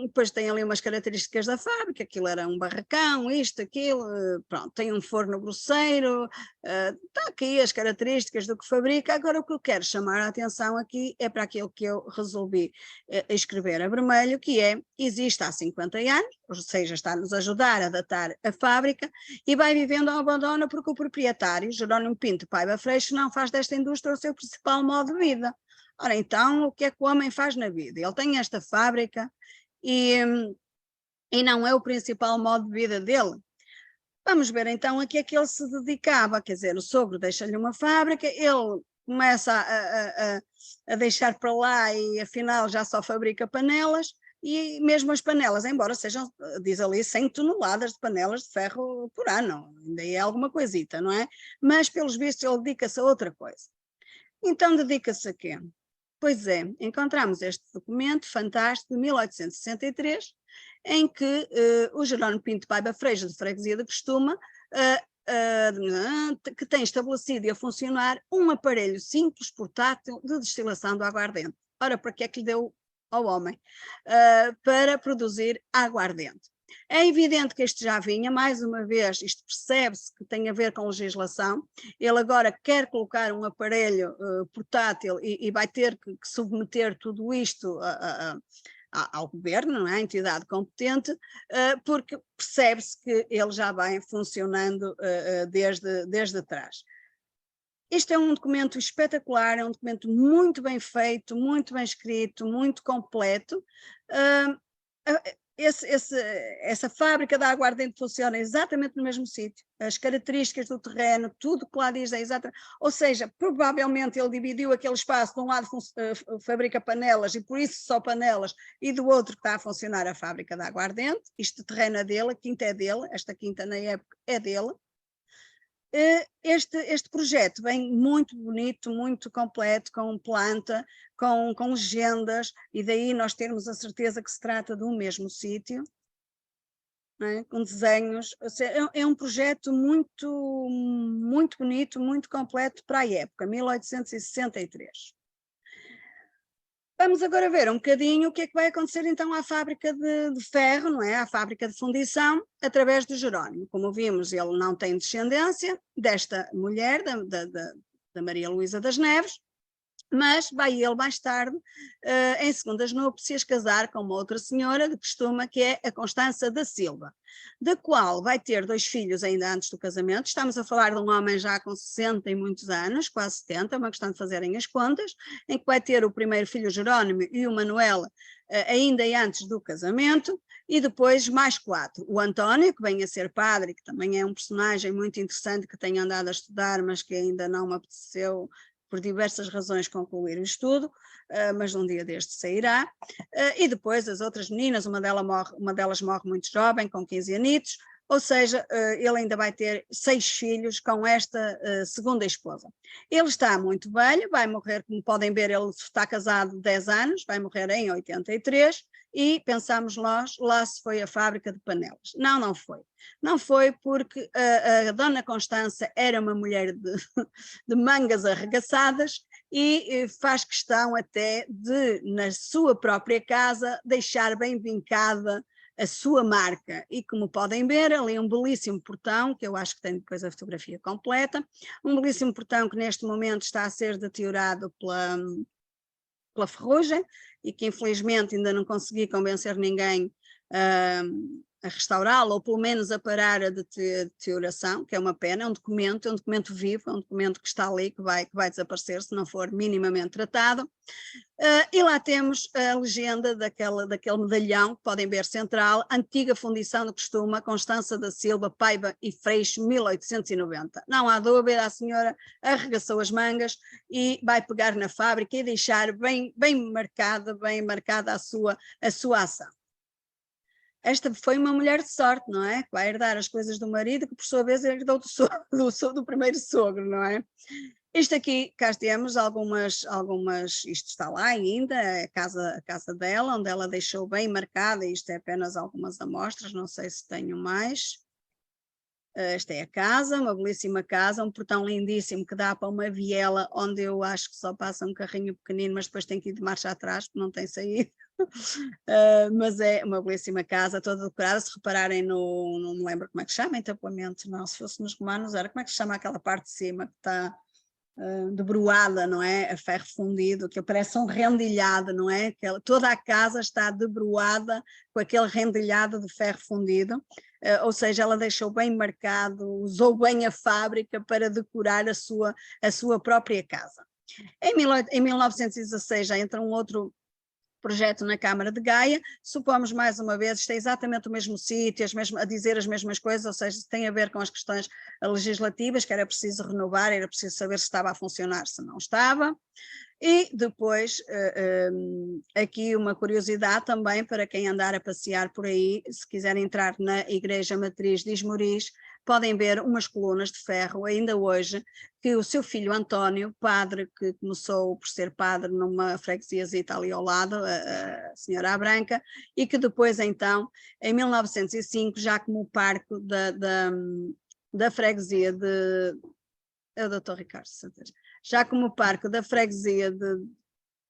Depois tem ali umas características da fábrica, aquilo era um barracão, isto, aquilo, pronto, tem um forno grosseiro, está aqui as características do que fabrica. Agora o que eu quero chamar a atenção aqui é para aquilo que eu resolvi escrever a vermelho, que é, existe há 50 anos, ou seja, está-nos a ajudar a datar a fábrica, e vai vivendo ao abandono porque o proprietário, Jerónimo Pinto Paiva Freixo, não faz desta indústria o seu principal modo de vida. Ora, então, o que é que o homem faz na vida? Ele tem esta fábrica e não é o principal modo de vida dele. Vamos ver então a que é que ele se dedicava, quer dizer, o sogro deixa-lhe uma fábrica, ele começa a deixar para lá e afinal já só fabrica panelas, e mesmo as panelas, embora sejam, diz ali, 100 toneladas de panelas de ferro por ano, ainda é alguma coisita, não é? Mas pelos vistos ele dedica-se a outra coisa. Então dedica-se a quê? Pois é, encontramos este documento fantástico de 1863, em que o Jerónimo Pinto Paiva Freixo, de freguesia de Costuma, que tem estabelecido e a funcionar um aparelho simples, portátil, de destilação do aguardente. Ora, para que é que lhe deu ao homem? Para produzir aguardente. É evidente que isto já vinha, mais uma vez, isto percebe-se que tem a ver com legislação. Ele agora quer colocar um aparelho portátil e vai ter que submeter tudo isto ao governo, não é? À entidade competente, porque percebe-se que ele já vem funcionando desde trás. Este é um documento espetacular, é um documento muito bem feito, muito bem escrito, muito completo. Essa fábrica da aguardente funciona exatamente no mesmo sítio, as características do terreno, tudo que lá diz é exatamente, ou seja, provavelmente ele dividiu aquele espaço, de um lado fabrica panelas e por isso só panelas, e do outro que está a funcionar a fábrica da aguardente, este terreno é dele, a quinta é dele, esta quinta na época é dele. Este projeto vem muito bonito, muito completo, com planta, com legendas, e daí nós termos a certeza que se trata do mesmo sítio, é? Com desenhos. É um projeto muito, muito bonito, muito completo para a época, 1863. Vamos agora ver um bocadinho o que é que vai acontecer então à fábrica de ferro, não é? À fábrica de fundição, através do Jerónimo. Como vimos, ele não tem descendência desta mulher, da Maria Luísa das Neves, mas vai ele mais tarde, em segundas núpcias, casar com uma outra senhora de costume, que é a Constança da Silva, da qual vai ter 2 filhos ainda antes do casamento. Estamos a falar de um homem já com 60 e muitos anos, quase 70, é uma questão de fazerem as contas, em que vai ter o primeiro filho Jerónimo e o Manuel ainda antes do casamento, e depois mais 4. O António, que vem a ser padre, que também é um personagem muito interessante que tenho andado a estudar, mas que ainda não me apeteceu por diversas razões concluir o estudo, mas um dia deste sairá, e depois as outras meninas, uma delas morre muito jovem, com 15 anitos, ou seja, ele ainda vai ter 6 filhos com esta segunda esposa. Ele está muito velho, vai morrer, como podem ver, ele está casado 10 anos, vai morrer em 83, e pensamos nós, lá se foi a fábrica de panelas. Não, não foi. Não foi porque a dona Constança era uma mulher de mangas arregaçadas e faz questão até de, na sua própria casa, deixar bem vincada a sua marca. E como podem ver, ali um belíssimo portão, que eu acho que tem depois a fotografia completa, um belíssimo portão que neste momento está a ser deteriorado pela ferrugem, e que infelizmente ainda não consegui convencer ninguém a restaurá-lo, ou pelo menos a parar a deterioração, que é uma pena. É um documento vivo, é um documento que está ali, que vai desaparecer se não for minimamente tratado. E lá temos a legenda daquele medalhão, que podem ver central, antiga fundição de costume, Constança da Silva, Paiva e Freixo, 1890. Não há dúvida, a senhora arregaçou as mangas e vai pegar na fábrica e deixar bem marcada a sua ação. Esta foi uma mulher de sorte, não é? Que vai herdar as coisas do marido, que por sua vez herdou do primeiro sogro, não é? Isto aqui, cá temos algumas, isto está lá ainda, a casa dela, onde ela deixou bem marcada, isto é apenas algumas amostras, não sei se tenho mais. Esta é a casa, uma belíssima casa, um portão lindíssimo que dá para uma viela, onde eu acho que só passa um carrinho pequenino, mas depois tem que ir de marcha atrás, porque não tem saída. Mas é uma belíssima casa, toda decorada. Se repararem não me lembro como é que chama, entablamento, não, se fosse nos romanos era, como é que se chama aquela parte de cima que está debruada, não é? A ferro fundido, que parece um rendilhado, não é? Toda a casa está debruada com aquele rendilhado de ferro fundido, ou seja, ela deixou bem marcado, usou bem a fábrica para decorar a sua própria casa. Em 1916 já entra um outro projeto na Câmara de Gaia, supomos mais uma vez, isto é exatamente o mesmo sítio, a dizer as mesmas coisas, ou seja, tem a ver com as questões legislativas, que era preciso renovar, era preciso saber se estava a funcionar, se não estava. E depois, aqui uma curiosidade também para quem andar a passear por aí, se quiserem entrar na Igreja Matriz de Esmoriz, podem ver umas colunas de ferro, ainda hoje, que o seu filho António, padre, que começou por ser padre numa freguesiazita ali ao lado, a senhora Branca, e que depois então, em 1905, já como parco da freguesia é o Dr. Ricardo Santos, já como parque da freguesia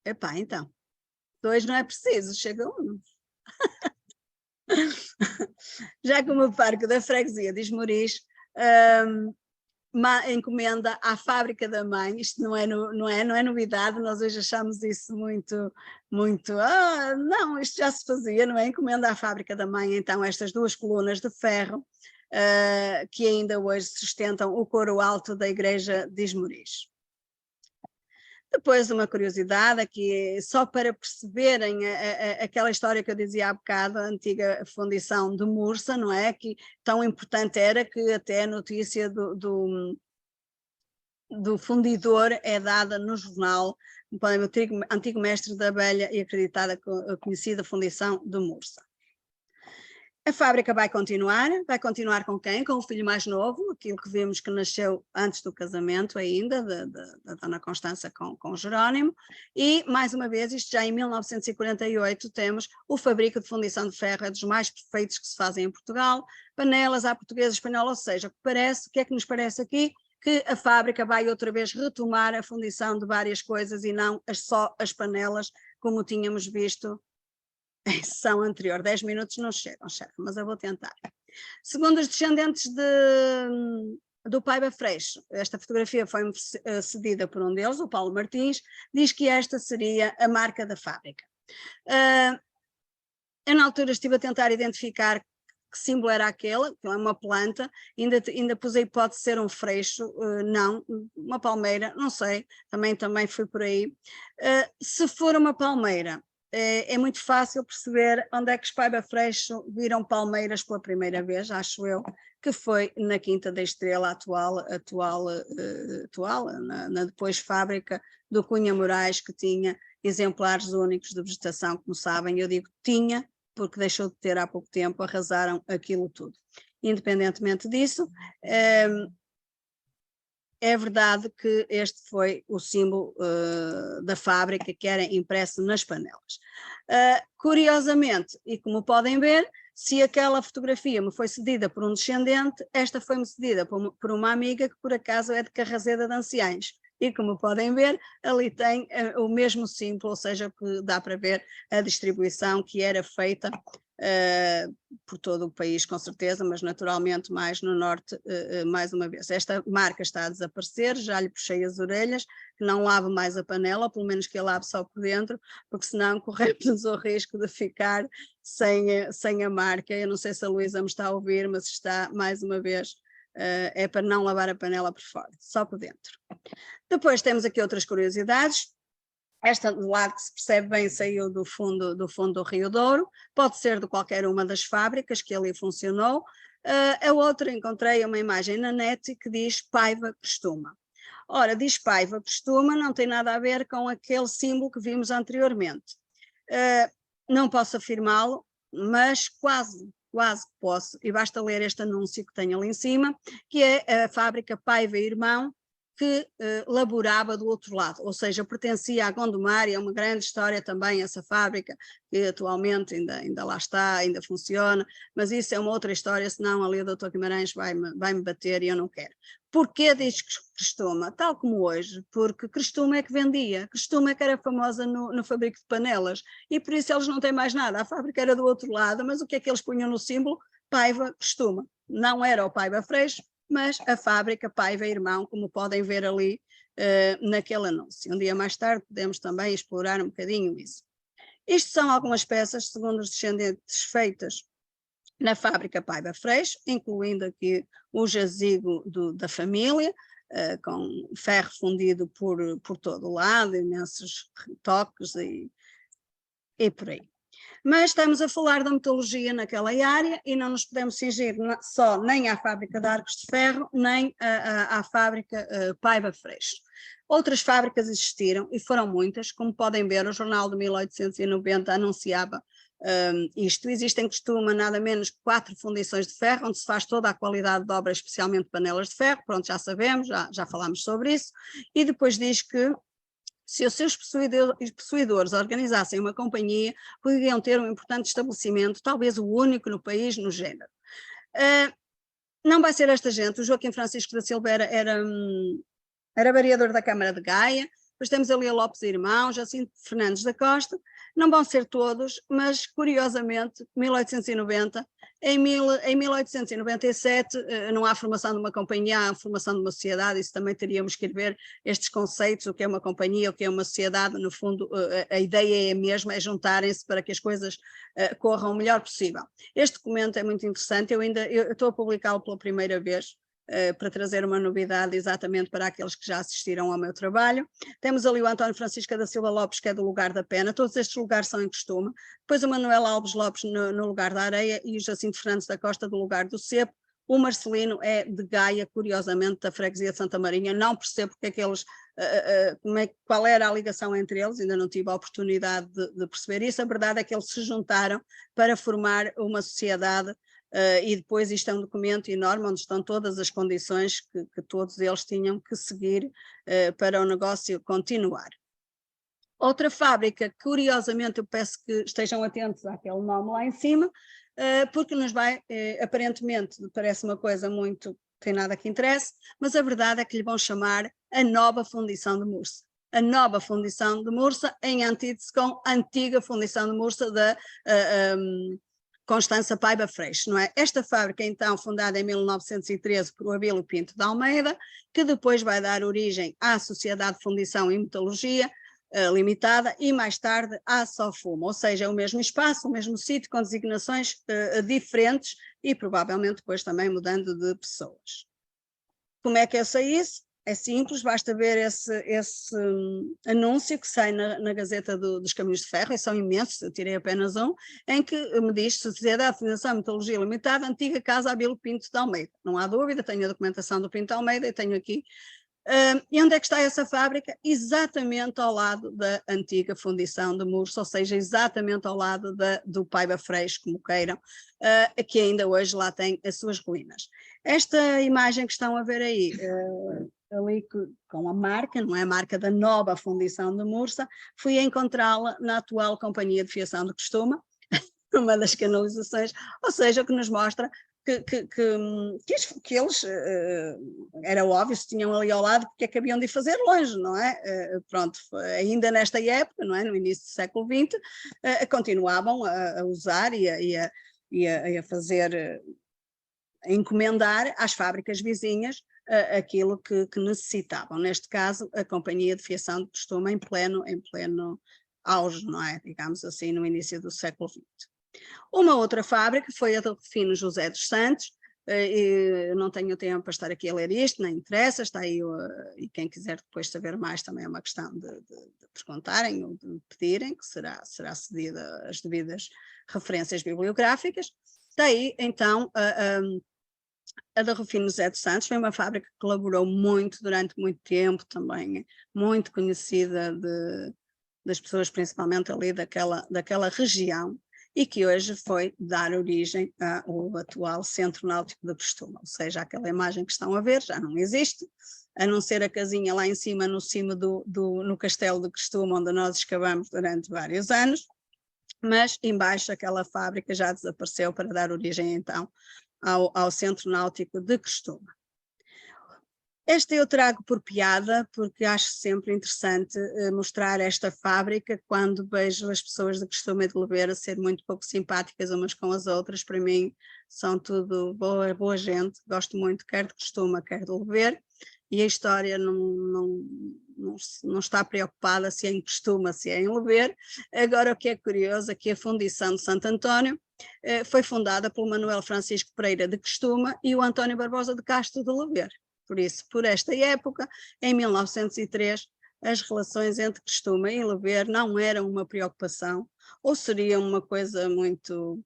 epá, então, 2 não é preciso, chega 1. Já como o Parque da Freguesia de Esmoriz encomenda à fábrica da mãe, isto não é novidade, nós hoje achamos isso muito, não, isto já se fazia, não é? Encomenda à fábrica da mãe, então, estas 2 colunas de ferro, que ainda hoje sustentam o coro alto da igreja de Esmoriz. Depois, uma curiosidade aqui, só para perceberem aquela história que eu dizia há bocado, a antiga fundição de Mursa, não é? Que tão importante era que até a notícia do fundidor é dada no jornal, o antigo mestre da abelha e acreditada conhecida fundição de Mursa. A fábrica vai continuar com quem? Com o filho mais novo, aquilo que vimos que nasceu antes do casamento ainda, da Dona Constança com Jerónimo, e mais uma vez, isto já em 1948, temos o fabrico de fundição de ferro, é dos mais perfeitos que se fazem em Portugal, panelas à portuguesa e espanhola, ou seja, o que é que nos parece aqui? Que a fábrica vai outra vez retomar a fundição de várias coisas e não só as panelas, como tínhamos visto em sessão anterior. 10 minutos não chegam, chefe, mas eu vou tentar. Segundo os descendentes do Paiva Freixo, esta fotografia foi cedida por um deles, o Paulo Martins, diz que esta seria a marca da fábrica. Eu na altura estive a tentar identificar que símbolo era aquele, que é uma planta, ainda pus a hipótese de ser um freixo, não, uma palmeira, não sei, também fui por aí. Se for uma palmeira, é muito fácil perceber onde é que os Paiva Freixo viram palmeiras pela primeira vez, acho eu, que foi na Quinta da Estrela, atual na depois fábrica do Cunha Moraes, que tinha exemplares únicos de vegetação, como sabem, eu digo tinha, porque deixou de ter há pouco tempo, arrasaram aquilo tudo. Independentemente disso, é verdade que este foi o símbolo da fábrica que era impresso nas panelas. Curiosamente, e como podem ver, se aquela fotografia me foi cedida por um descendente, esta foi-me cedida por uma amiga que por acaso é de Carraseda de Anciães. E como podem ver, ali tem o mesmo símbolo, ou seja, que dá para ver a distribuição que era feita por todo o país, com certeza, mas naturalmente mais no norte, mais uma vez. Esta marca está a desaparecer, já lhe puxei as orelhas, que não lave mais a panela, pelo menos que a lave só por dentro, porque senão corremos o risco de ficar sem a marca. Eu não sei se a Luísa me está a ouvir, mas está, mais uma vez, é para não lavar a panela por fora, só por dentro. Depois temos aqui outras curiosidades. Esta do lado que se percebe bem saiu do fundo do Rio Douro, pode ser de qualquer uma das fábricas que ali funcionou. A outra, encontrei uma imagem na net que diz Paiva Costuma. Ora, diz Paiva Costuma, não tem nada a ver com aquele símbolo que vimos anteriormente. Não posso afirmá-lo, mas quase posso, e basta ler este anúncio que tem ali em cima, que é a fábrica Paiva e Irmão, que laborava do outro lado, ou seja, pertencia à Gondomar, e é uma grande história também essa fábrica, que atualmente ainda lá está, ainda funciona, mas isso é uma outra história, senão ali o Dr. Guimarães vai-me bater e eu não quero. Porquê diz Crestuma? Tal como hoje, porque Crestuma é que vendia, Crestuma é que era famosa no fabrico de panelas, e por isso eles não têm mais nada, a fábrica era do outro lado, mas o que é que eles punham no símbolo? Paiva Crestuma, não era o Paiva Freixo, mas a fábrica Paiva e Irmão, como podem ver ali naquele anúncio. Um dia mais tarde podemos também explorar um bocadinho isso. Isto são algumas peças, segundo os descendentes, feitas na fábrica Paiva Freixo, incluindo aqui o jazigo da família, com ferro fundido por todo o lado, imensos toques e por aí. Mas estamos a falar da metodologia naquela área e não nos podemos cingir só nem à fábrica de arcos de ferro, nem à fábrica Paiva Freixo. Outras fábricas existiram e foram muitas, como podem ver, o jornal de 1890 anunciava isto. Existem, costuma, nada menos que 4 fundições de ferro, onde se faz toda a qualidade de obra, especialmente panelas de ferro, pronto, já sabemos, já falámos sobre isso, e depois diz que se os seus possuidores organizassem uma companhia, poderiam ter um importante estabelecimento, talvez o único no país no género. Não vai ser esta gente, o Joaquim Francisco da Silva era vereador da Câmara de Gaia, depois temos ali a Lopes Irmãos, Jacinto Fernandes da Costa, não vão ser todos, mas curiosamente, 1890, em 1897 não há formação de uma companhia, há formação de uma sociedade, isso também teríamos que ir ver estes conceitos, o que é uma companhia, o que é uma sociedade, no fundo a ideia é a mesma, é juntarem-se para que as coisas corram o melhor possível. Este documento é muito interessante, eu estou a publicá-lo pela primeira vez, para trazer uma novidade exatamente para aqueles que já assistiram ao meu trabalho. Temos ali o António Francisco da Silva Lopes, que é do Lugar da Pena, todos estes lugares são em Costume, depois o Manuel Alves Lopes no Lugar da Areia e o Jacinto Fernandes da Costa do Lugar do Cepo. O Marcelino é de Gaia, curiosamente, da freguesia de Santa Marinha, não percebo porque aqueles, qual era a ligação entre eles, ainda não tive a oportunidade de perceber isso, a verdade é que eles se juntaram para formar uma sociedade. E depois isto é um documento enorme onde estão todas as condições que todos eles tinham que seguir para o negócio continuar. Outra fábrica, curiosamente eu peço que estejam atentos àquele nome lá em cima, porque nos vai, aparentemente parece uma coisa muito, tem nada que interesse, mas a verdade é que lhe vão chamar a Nova Fundição de Mursa. A Nova Fundição de Mursa, em antítese com a antiga Fundição de Mursa da Constança Paiva Freixo, não é? Esta fábrica, então, fundada em 1913 por Abílio Pinto de Almeida, que depois vai dar origem à Sociedade de Fundição e Metalurgia Limitada e mais tarde à Sofuma, ou seja, é o mesmo espaço, o mesmo sítio, com designações diferentes e provavelmente depois também mudando de pessoas. Como é que eu sei isso? É simples, basta ver esse anúncio que sai na Gazeta dos Caminhos de Ferro, e são imensos, eu tirei apenas um, em que me diz Sociedade de Fundição e Metalurgia Limitada, antiga Casa Abílio Pinto de Almeida. Não há dúvida, tenho a documentação do Pinto de Almeida e tenho aqui. E onde é que está essa fábrica? Exatamente ao lado da antiga fundição de Mursa, ou seja, exatamente ao lado do Paiva Freixo, como queiram, que ainda hoje lá tem as suas ruínas. Esta imagem que estão a ver aí, ali com a marca, não é a marca da Nova Fundição de Mursa, fui encontrá-la na atual Companhia de Fiação de Costuma, numa das canalizações, ou seja, o que nos mostra que eles, era óbvio, se tinham ali ao lado, porque é que haviam de fazer longe, não é? Pronto, ainda nesta época, não é? No início do século XX, continuavam a usar e a fazer, a encomendar às fábricas vizinhas aquilo que necessitavam. Neste caso, a Companhia de Fiação de Costuma em pleno auge, não é? Digamos assim, no início do século XX. Uma outra fábrica foi a do Refino José dos Santos, eu não tenho tempo para estar aqui a ler isto, nem interessa, está aí, e quem quiser depois saber mais também é uma questão de perguntarem ou de pedirem, que será cedida as devidas referências bibliográficas. Daí, então, a da Refino José dos Santos foi uma fábrica que colaborou muito durante muito tempo, também muito conhecida das pessoas, principalmente ali daquela região, e que hoje foi dar origem ao atual Centro Náutico de Costuma, ou seja, aquela imagem que estão a ver já não existe, a não ser a casinha lá em cima, no castelo de Costuma, onde nós escavamos durante vários anos, mas embaixo aquela fábrica já desapareceu para dar origem então ao Centro Náutico de Costuma. Esta eu trago por piada, porque acho sempre interessante mostrar esta fábrica quando vejo as pessoas de Costuma e de Oliveira ser muito pouco simpáticas umas com as outras. Para mim são tudo boa gente, gosto muito quer de Costuma, quer de Oliveira, e a história não está preocupada se é em Costuma, se é em Oliveira. Agora o que é curioso é que a Fundição de Santo António foi fundada pelo Manuel Francisco Pereira de Costuma e o António Barbosa de Castro de Oliveira. Por isso, por esta época, em 1903, as relações entre Costuma e Oliveira não eram uma preocupação, ou seriam uma coisa muito...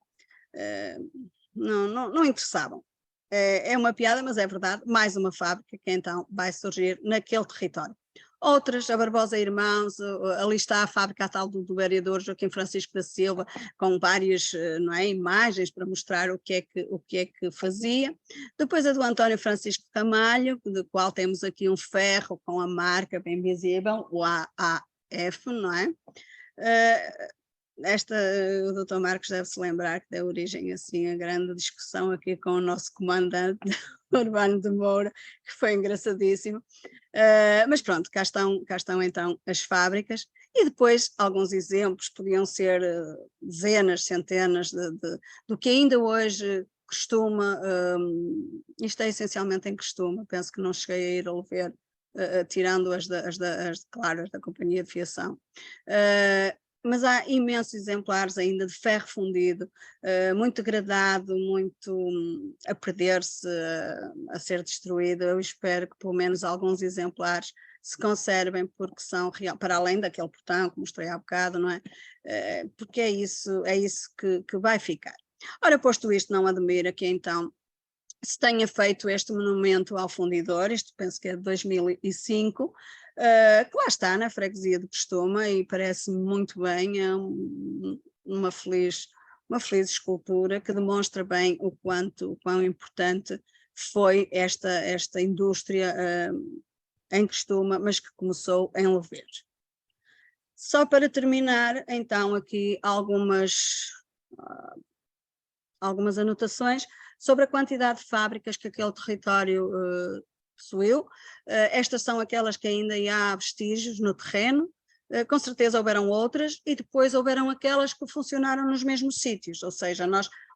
não interessavam. É uma piada, mas é verdade, mais uma fábrica que então vai surgir naquele território. Outras, a Barbosa Irmãos, ali está a fábrica tal do vereador Joaquim Francisco da Silva, com várias imagens para mostrar o que é que fazia. Depois a do António Francisco Ramalho, do qual temos aqui um ferro com a marca bem visível, o AAF, não é? O Dr. Marcos deve se lembrar que deu origem assim a grande discussão aqui com o nosso comandante, Urbano de Moura, que foi engraçadíssimo. Mas pronto, cá estão então as fábricas, e depois alguns exemplos, podiam ser dezenas, centenas do que ainda hoje costuma, isto é essencialmente em costume, penso que não cheguei a ir a ver, tirando claro, as da Companhia de Fiação. Mas há imensos exemplares ainda de ferro fundido, muito degradado, muito a perder-se, a ser destruído. Eu espero que pelo menos alguns exemplares se conservem, porque são real, para além daquele portão que mostrei há bocado, não é? Porque é isso que vai ficar. Ora, posto isto, não admira que então se tenha feito este monumento ao fundidor, isto penso que é de 2005, que lá está na freguesia de Costuma, e parece-me muito bem, é uma feliz escultura que demonstra bem o quão importante foi esta indústria em Costuma, mas que começou em Lever. Só para terminar, então, aqui algumas anotações sobre a quantidade de fábricas que aquele território possuiu. Estas são aquelas que ainda há vestígios no terreno, com certeza houveram outras, e depois houveram aquelas que funcionaram nos mesmos sítios, ou seja,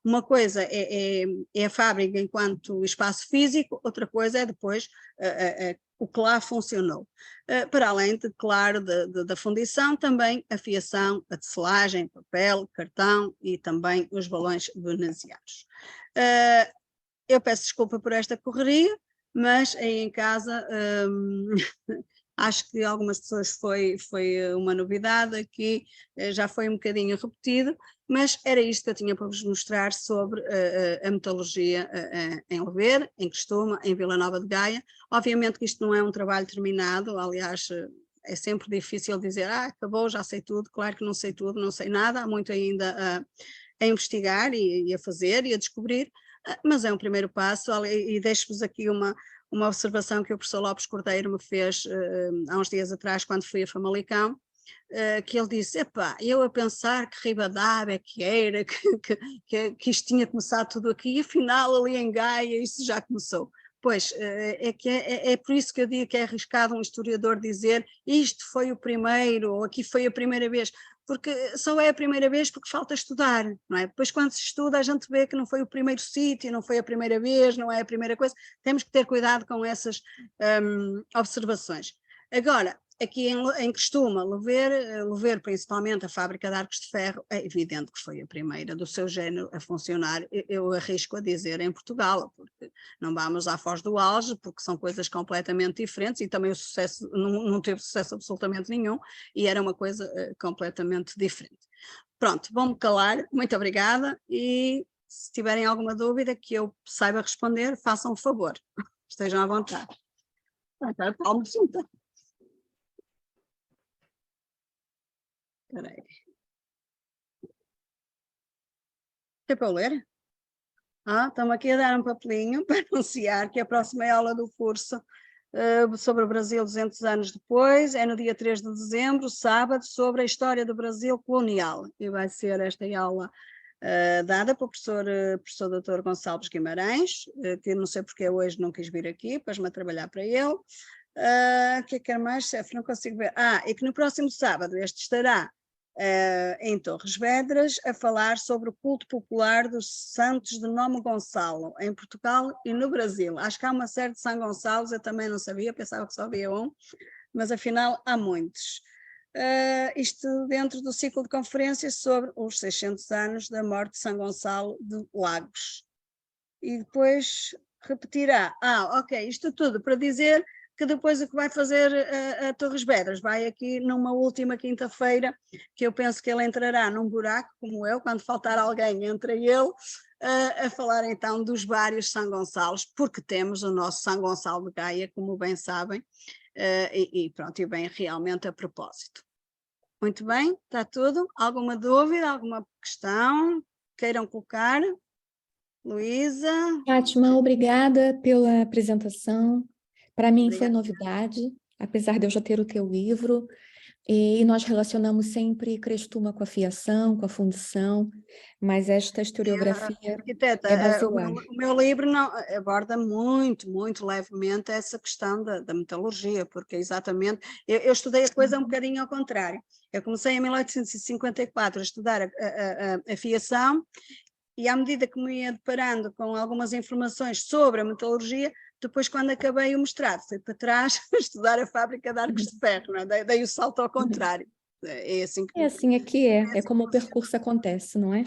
uma coisa é a fábrica enquanto espaço físico, outra coisa é depois o que lá funcionou. Para além, claro, da fundição, também a fiação, a tecelagem, papel, cartão e também os balões venezianos. Eu peço desculpa por esta correria, mas aí em casa acho que algumas pessoas foi uma novidade, aqui já foi um bocadinho repetido, mas era isto que eu tinha para vos mostrar sobre a metalurgia em Lever, em Costuma, em Vila Nova de Gaia. Obviamente que isto não é um trabalho terminado, aliás, é sempre difícil dizer, acabou, já sei tudo. Claro que não sei tudo, não sei nada, há muito ainda a investigar e a fazer e a descobrir, mas é um primeiro passo. E deixo-vos aqui uma observação que o professor Lopes Cordeiro me fez há uns dias atrás, quando fui a Famalicão, que ele disse, eu a pensar que Ribadavia que era, que isto tinha começado tudo aqui, e afinal ali em Gaia isso já começou. Pois, é por isso que eu digo que é arriscado um historiador dizer isto foi o primeiro, ou aqui foi a primeira vez, porque só é a primeira vez porque falta estudar, não é? Depois quando se estuda a gente vê que não foi o primeiro sítio, não foi a primeira vez, não é a primeira coisa, temos que ter cuidado com essas observações. Agora, aqui em Costuma, Lever principalmente a fábrica de arcos de ferro, é evidente que foi a primeira do seu género a funcionar, eu arrisco a dizer em Portugal, porque não vamos à Foz do Alge, porque são coisas completamente diferentes, e também o sucesso não teve sucesso absolutamente nenhum, e era uma coisa completamente diferente. Pronto, vou-me calar, muito obrigada, e se tiverem alguma dúvida que eu saiba responder, façam um favor, estejam à vontade. Palmo junta. Espera aí. É para eu ler? Estamos aqui a dar um papelinho para anunciar que a próxima aula do curso sobre o Brasil 200 anos depois é no dia 3 de dezembro, sábado, sobre a história do Brasil colonial. E vai ser esta aula dada pelo professor Dr. Gonçalves Guimarães, que não sei porque hoje não quis vir aqui, pôs-me a trabalhar para ele. O que é que é mais, chefe? Não consigo ver. E que no próximo sábado este estará em Torres Vedras a falar sobre o culto popular dos santos de nome Gonçalo, em Portugal e no Brasil. Acho que há uma série de São Gonçalos, eu também não sabia, pensava que só havia um, mas afinal há muitos. Isto dentro do ciclo de conferências sobre os 600 anos da morte de São Gonçalo de Lagos. E depois repetirá, ok, isto tudo para dizer que depois o que vai fazer a Torres Vedras, vai aqui numa última quinta-feira, que eu penso que ele entrará num buraco, como eu, quando faltar alguém entra ele, a falar então dos vários São Gonçalos, porque temos o nosso São Gonçalo de Gaia, como bem sabem, e pronto, e bem realmente a propósito. Muito bem, está tudo? Alguma dúvida, alguma questão queiram colocar? Luísa? Fátima, obrigada pela apresentação. Para mim foi novidade, apesar de eu já ter o teu livro. E nós relacionamos sempre Crestuma com a fiação, com a fundição, mas esta historiografia Arquiteta, é o basilar. meu livro não, aborda muito, muito levemente essa questão da metalurgia, porque exatamente, eu estudei a coisa um bocadinho ao contrário. Eu comecei em 1854 a estudar a fiação, e à medida que me ia deparando com algumas informações sobre a metalurgia, depois quando acabei o mestrado, fui para trás a estudar a fábrica de arcos de ferro, não é? Dei o salto ao contrário. É assim que... É assim, aqui é como o percurso acontece, não é?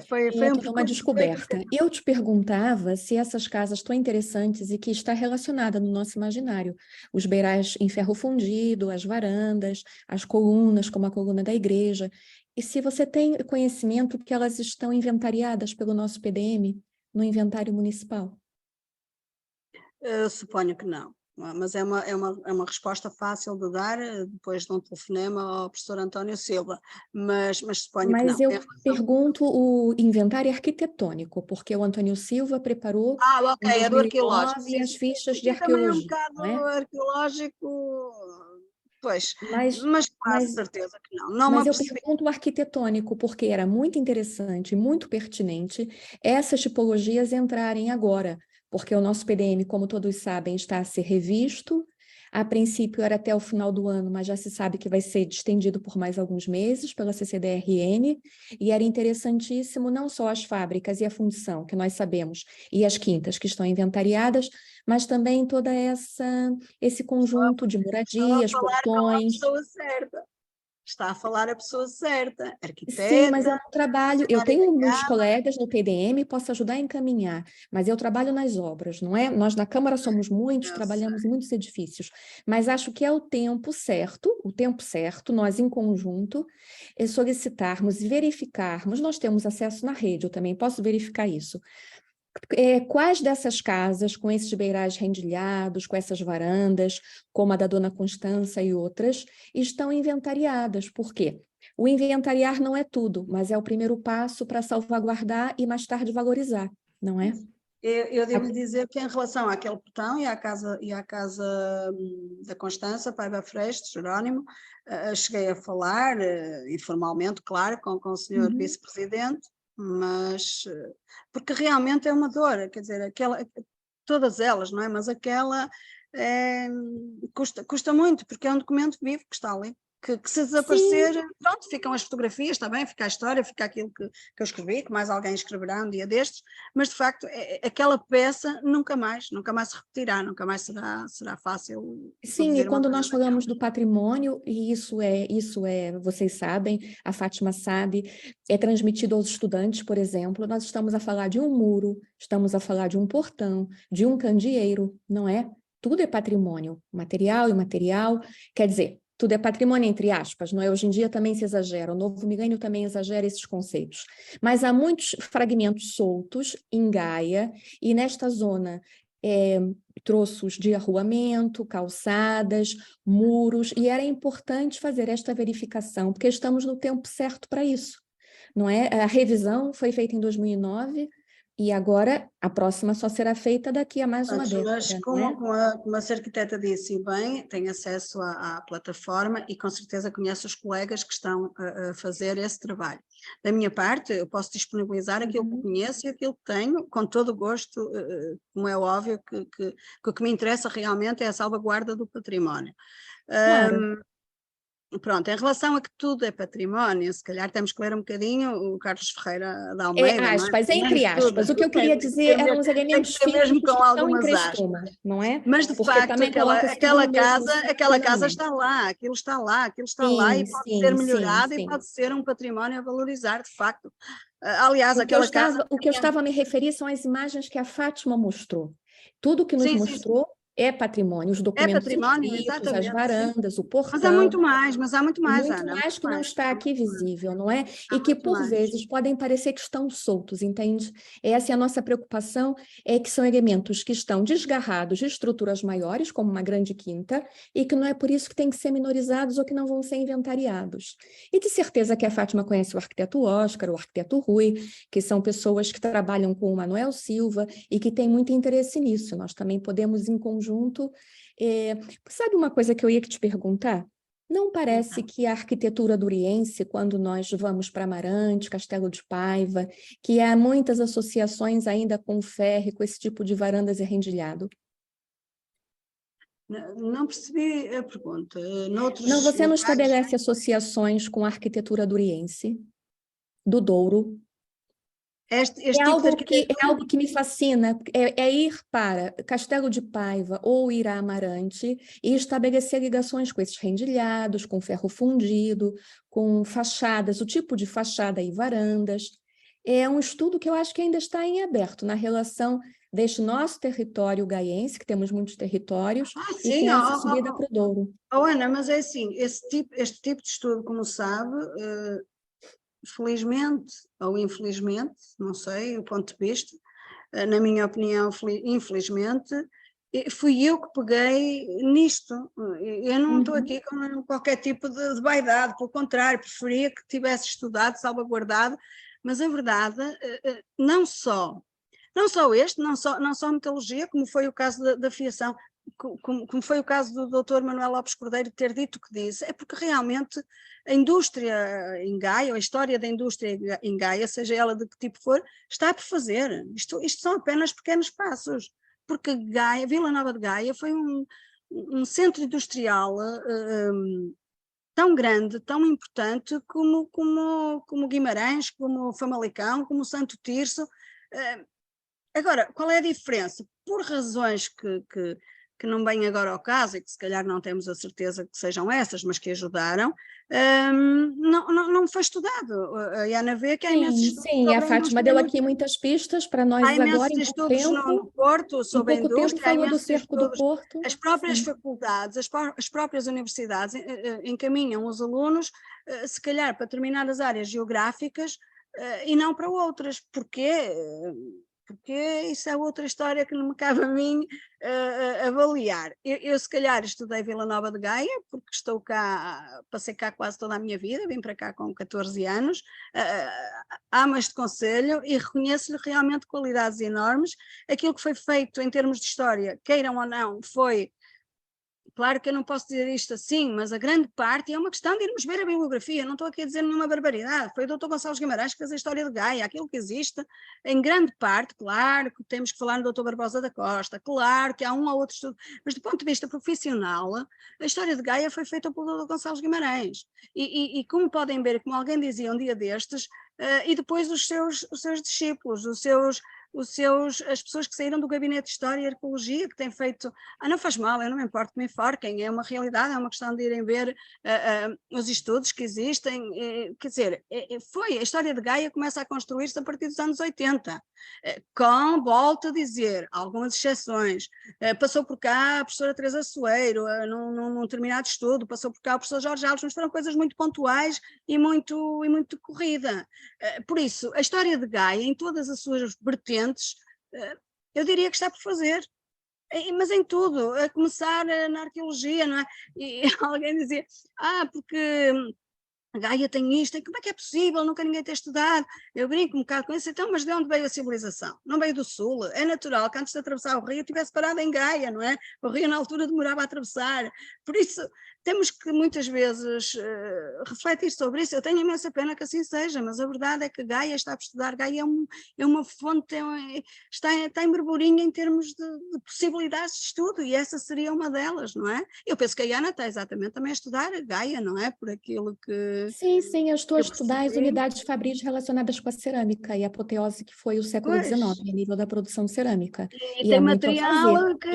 Foi É um toda uma percurso descoberta. Eu te perguntava se essas casas estão interessantes e que está relacionada no nosso imaginário. Os beirais em ferro fundido, as varandas, as colunas, como a coluna da igreja. E se você tem conhecimento que elas estão inventariadas pelo nosso PDM no inventário municipal. Eu suponho que não, mas é uma resposta fácil de dar depois de um telefonema ao professor António Silva, mas suponho que Mas não. eu pergunto o inventário arquitetônico, porque o Antônio Silva preparou Ok, em é do arqueológico. 2009 Sim, as sim. fichas de Aqui também é um arqueologia, bocado não é? arqueológico, pois, Mas, mas quase mas certeza que não. Não me Mas eu apercebi. pergunto o arquitetônico, porque era muito interessante, muito pertinente essas tipologias entrarem agora, porque o nosso PDM, como todos sabem, está a ser revisto. A princípio era até o final do ano, mas já se sabe que vai ser estendido por mais alguns meses pela CCDRN, e era interessantíssimo não só as fábricas e a fundição, que nós sabemos, e as quintas que estão inventariadas, mas também toda esse conjunto de Estou a moradias, falar com a portões. pessoa certa. Está a falar a pessoa certa. Sim, mas eu Arquiteta, não trabalho, eu funcionária da tenho muitos Câmara. colegas no PDM, posso ajudar a encaminhar, mas eu trabalho nas obras, não é? Nós na Câmara somos muitos, Eu sei. trabalhamos em muitos edifícios, mas acho que é o tempo certo, nós em conjunto, solicitarmos e verificarmos, nós temos acesso na rede, eu também posso verificar isso, quais dessas casas, com esses beirais rendilhados, com essas varandas, como a da Dona Constança e outras, estão inventariadas. Por quê? O inventariar não é tudo, mas é o primeiro passo para salvaguardar e mais tarde valorizar, não é? Eu devo lhe dizer que em relação àquele portão e à casa da Constança, Paiva Freixo, de Jerónimo, cheguei a falar, informalmente, claro, com o senhor Uhum. vice-presidente, mas porque realmente é uma dor, quer dizer, todas elas, não é? Mas aquela custa muito, porque é um documento vivo que está ali. Que se desaparecer, Sim, pronto, ficam as fotografias, está bem, fica a história, fica aquilo que eu escrevi, que mais alguém escreverá um dia destes, mas de facto aquela peça nunca mais se repetirá, nunca mais será fácil sim, e produzir uma quando coisa nós daquela. falamos do patrimônio, e vocês sabem, a Fátima sabe, é transmitido aos estudantes, por exemplo, nós estamos a falar de um muro, estamos a falar de um portão, de um candeeiro, não é? Tudo é patrimônio, material e imaterial, quer dizer, tudo é patrimônio entre aspas, não é? Hoje em dia também se exagera, o novo milênio também exagera esses conceitos, mas há muitos fragmentos soltos em Gaia, e nesta zona troços de arruamento, calçadas, muros, e era importante fazer esta verificação, porque estamos no tempo certo para isso, não é? A revisão foi feita em 2009, e agora a próxima só será feita daqui a mais uma Portanto, mas década, não é? como a Sra. Arquiteta disse bem, tem acesso à plataforma e com certeza conhece os colegas que estão a fazer esse trabalho. Da minha parte, eu posso disponibilizar aquilo que conheço e aquilo que tenho, com todo o gosto, como é óbvio que o que me interessa realmente é a salvaguarda do património. Claro. Pronto, em relação a que tudo é património, se calhar temos que ler um bocadinho o Carlos Ferreira da Almeida, não é? Aspas, entre aspas. O que eu queria dizer eram os Tem que elementos ser mesmo físicos com que estão em algumas aspas. Crestuma, não é? Mas de Porque facto também coloca-se tudo no mesmo aquela ciclo, não casa é? aquilo está lá e Sim, pode ser sim, sim, melhorado e sim. pode ser um património a valorizar, de facto. Aliás, aquela casa... O que eu estava a me referir são as imagens que a Fátima mostrou. Tudo que nos Sim, sim, sim. mostrou é patrimônio, os É documentos património, escritos, as exatamente, sim. varandas, o Mas há portão. muito mais, Muito Ana, mais muito que não mais. está Há aqui muito mais. visível, não é? Há E que, muito por mais. vezes, podem parecer que estão soltos, entende? Essa é a nossa preocupação, é que são elementos que estão desgarrados de estruturas maiores, como uma grande quinta, e que não é por isso que têm que ser minorizados ou que não vão ser inventariados. E de certeza que a Fátima conhece o arquiteto Oscar, o arquiteto Rui, que são pessoas que trabalham com o Manuel Silva e que têm muito interesse nisso. Nós também podemos, em conjunto... Sabe uma coisa que eu ia te perguntar? Não parece que a arquitetura duriense, quando nós vamos para Amarante, Castelo de Paiva, que há muitas associações ainda com ferro, com esse tipo de varandas e rendilhado? Não percebi a pergunta. Noutros Não, você não locais, estabelece associações com a arquitetura duriense, do Douro? este tipo de arquitetura... É algo que me fascina, é ir para Castelo de Paiva ou ir a Amarante e estabelecer ligações com esses rendilhados, com ferro fundido, com fachadas, o tipo de fachada e varandas. É um estudo que eu acho que ainda está em aberto na relação deste nosso território gaiense, que temos muitos territórios, e sim, com essa subida para o Douro. Ana, mas é assim, este tipo de estudo, como sabe, felizmente ou infelizmente, não sei o ponto de vista, na minha opinião, infelizmente, fui eu que peguei nisto. Eu não estou aqui com qualquer tipo de vaidade, pelo contrário, preferia que tivesse estudado, salvaguardado, mas a verdade, não só este, não só a metodologia, como foi o caso da fiação, como foi o caso do Dr. Manuel Lopes Cordeiro ter dito o que disse, é porque realmente a indústria em Gaia, ou a história da indústria em Gaia, seja ela de que tipo for, está por fazer. Isto são apenas pequenos passos, porque Gaia, Vila Nova de Gaia foi um centro industrial tão grande, tão importante como Guimarães, como Famalicão, como Santo Tirso. Agora, qual é a diferença? Por razões que não vêm agora ao caso, e que se calhar não temos a certeza que sejam essas, mas que ajudaram, não foi estudado. A Ana vê que há imensos estudos Sim, a sobre a Fátima deu indústria. aqui muitas pistas para Há nós agora, imensos estudos no Porto em sobre a pouco tempo indústria, há falou do imensos cerco do estudos. Porto. As próprias Sim. faculdades, as próprias universidades encaminham os alunos, se calhar, para determinadas áreas geográficas e não para outras. Porquê? Porque isso é outra história que não me cabe a mim avaliar. Eu se calhar estudei Vila Nova de Gaia, porque estou cá, passei cá quase toda a minha vida, vim para cá com 14 anos, amo este concelho e reconheço-lhe realmente qualidades enormes. Aquilo que foi feito em termos de história, queiram ou não, foi... Claro que eu não posso dizer isto assim, mas a grande parte é uma questão de irmos ver a bibliografia, não estou aqui a dizer nenhuma barbaridade, foi o Dr. Gonçalves Guimarães que fez a história de Gaia, aquilo que existe, em grande parte, claro que temos que falar no Dr. Barbosa da Costa, claro que há um ou outro estudo, mas do ponto de vista profissional, a história de Gaia foi feita pelo Dr. Gonçalves Guimarães, e como podem ver, como alguém dizia um dia destes, e depois os seus discípulos, as pessoas que saíram do Gabinete de História e Arqueologia, que têm feito, não faz mal, eu não me importo que me enforquem, é uma realidade, é uma questão de irem ver os estudos que existem, quer dizer, a história de Gaia começa a construir-se a partir dos anos 80, com, volto a dizer, algumas exceções, passou por cá a professora Teresa Soeiro, num determinado estudo, passou por cá o professor Jorge Alves, mas foram coisas muito pontuais e muito corrida. Por isso, a história de Gaia, em todas as suas vertentes, eu diria que está por fazer, mas em tudo, a começar na arqueologia, não é? E alguém dizia, porque a Gaia tem isto, e como é que é possível, nunca ninguém ter estudado? Eu brinco um bocado com isso, então, mas de onde veio a civilização? Não veio do sul, é natural que antes de atravessar o rio tivesse parado em Gaia, não é? O rio na altura demorava a atravessar, por isso temos que muitas vezes refletir sobre isso. Eu tenho imensa pena que assim seja, mas a verdade é que Gaia está a estudar, Gaia é uma fonte, está em berburinha em termos de possibilidades de estudo, e essa seria uma delas, não é? Eu penso que a Ana está exatamente também a estudar Gaia, não é? Por aquilo que... Sim, eu estou a estudar as percebi. unidades fabris relacionadas com a cerâmica e a apoteose que foi o século Pois, XIX, a nível da produção cerâmica. e E há tem muito a fazer. material que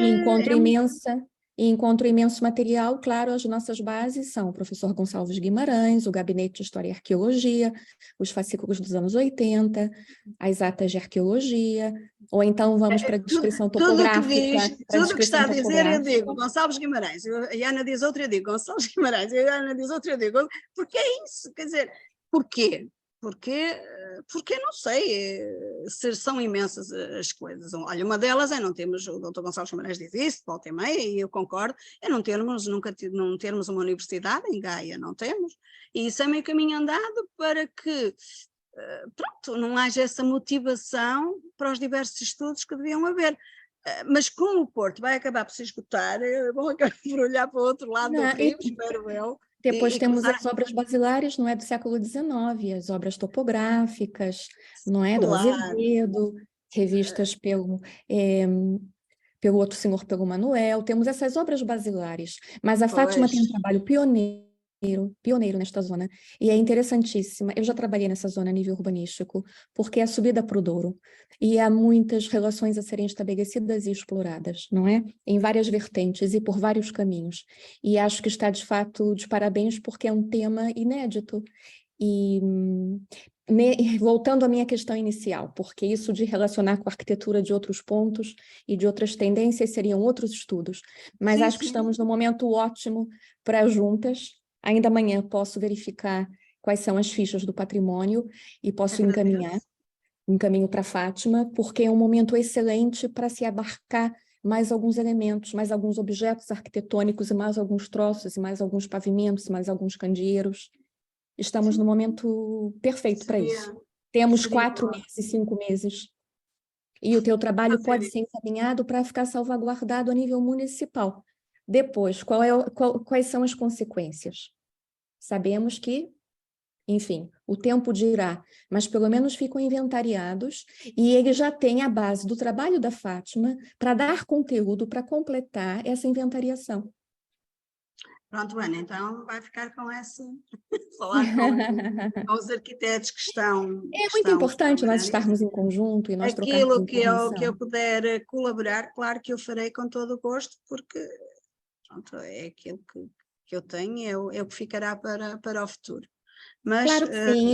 Encontro imenso material, claro, as nossas bases são o professor Gonçalves Guimarães, o Gabinete de História e Arqueologia, os fascículos dos anos 80, as atas de arqueologia, ou então vamos para a descrição tudo o que topográfica. diz, tudo o que está a dizer, eu digo Gonçalves Guimarães, e a Ana diz outra, eu digo Gonçalves Guimarães, e a Ana diz outra, eu digo, porque é isso, quer dizer, porquê? Porque não sei, se são imensas as coisas. Olha, uma delas é não termos, o Dr. Gonçalves Guimarães diz isso, volta e meia, e eu concordo, é não termos uma universidade em Gaia, não temos, e isso é meio caminho andado para que, pronto, não haja essa motivação para os diversos estudos que deviam haver. Mas como o Porto vai acabar por se esgotar, vão acabar por olhar para o outro lado do rio, espero eu, Depois E temos começar- as obras basilares, não é, do século XIX, as obras topográficas, não é, do Claro. Azevedo, revistas pelo outro senhor, pelo Manuel, temos essas obras basilares, mas a Fátima tem um Pois. trabalho pioneiro nesta zona, e é interessantíssima. Eu já trabalhei nessa zona a nível urbanístico, porque é a subida para o Douro, e há muitas relações a serem estabelecidas e exploradas, não é? Em várias vertentes e por vários caminhos. E acho que está, de fato, de parabéns, porque é um tema inédito. E voltando à minha questão inicial, porque isso de relacionar com a arquitetura de outros pontos e de outras tendências seriam outros estudos, mas Sim, acho que sim. estamos num momento ótimo para juntas. Ainda amanhã posso verificar quais são as fichas do patrimônio e posso Agradeço. encaminho para a Fátima, porque é um momento excelente para se abarcar mais alguns elementos, mais alguns objetos arquitetônicos, e mais alguns troços, e mais alguns pavimentos, mais alguns candeeiros. Estamos no momento perfeito para isso. Seria, Temos seria 4 meses, 5 meses. E o teu trabalho pode ser encaminhado para ficar salvaguardado a nível municipal. Depois, quais são as consequências? Sabemos que, enfim, o tempo dirá, mas pelo menos ficam inventariados e ele já tem a base do trabalho da Fátima para dar conteúdo para completar essa inventariação. Pronto, Ana, então vai ficar com essa, falar com os arquitetos que estão. É muito importante nós estarmos em conjunto e nós trocarmos Aquilo que eu informação. puder colaborar, claro que eu farei com todo o gosto, porque pronto, é aquilo que eu tenho, é o que ficará para o futuro. Mas Claro que sim,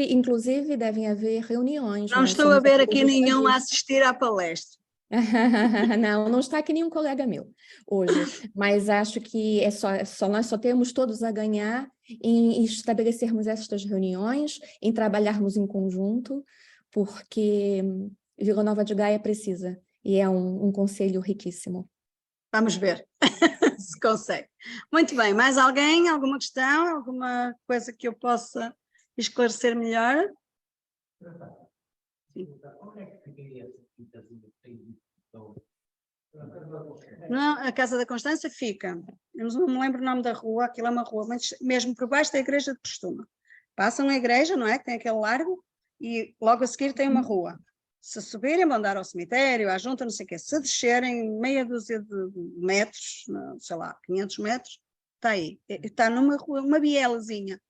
inclusive devem haver reuniões. não Nós estou a somos ver aqui aqui nenhum a justamente. assistir à palestra. Não está aqui nenhum colega meu hoje, mas acho que nós só temos todos a ganhar em estabelecermos estas reuniões, em trabalharmos em conjunto, porque Vila Nova de Gaia precisa, e é um conselho riquíssimo. Vamos ver se consegue. Muito bem, mais alguém? Alguma questão? Alguma coisa que eu possa esclarecer melhor? Não, a Casa da Constância fica, eu não me lembro o nome da rua, aquilo é uma rua, mas mesmo por baixo da igreja de Costuma. Passam a igreja, não é? Que tem aquele largo, e logo a seguir tem uma rua. Se subirem, vão dar ao cemitério, à junta, não sei o quê. Se descerem meia dúzia de metros, sei lá, 500 metros, está aí. Está numa rua, uma bielazinha.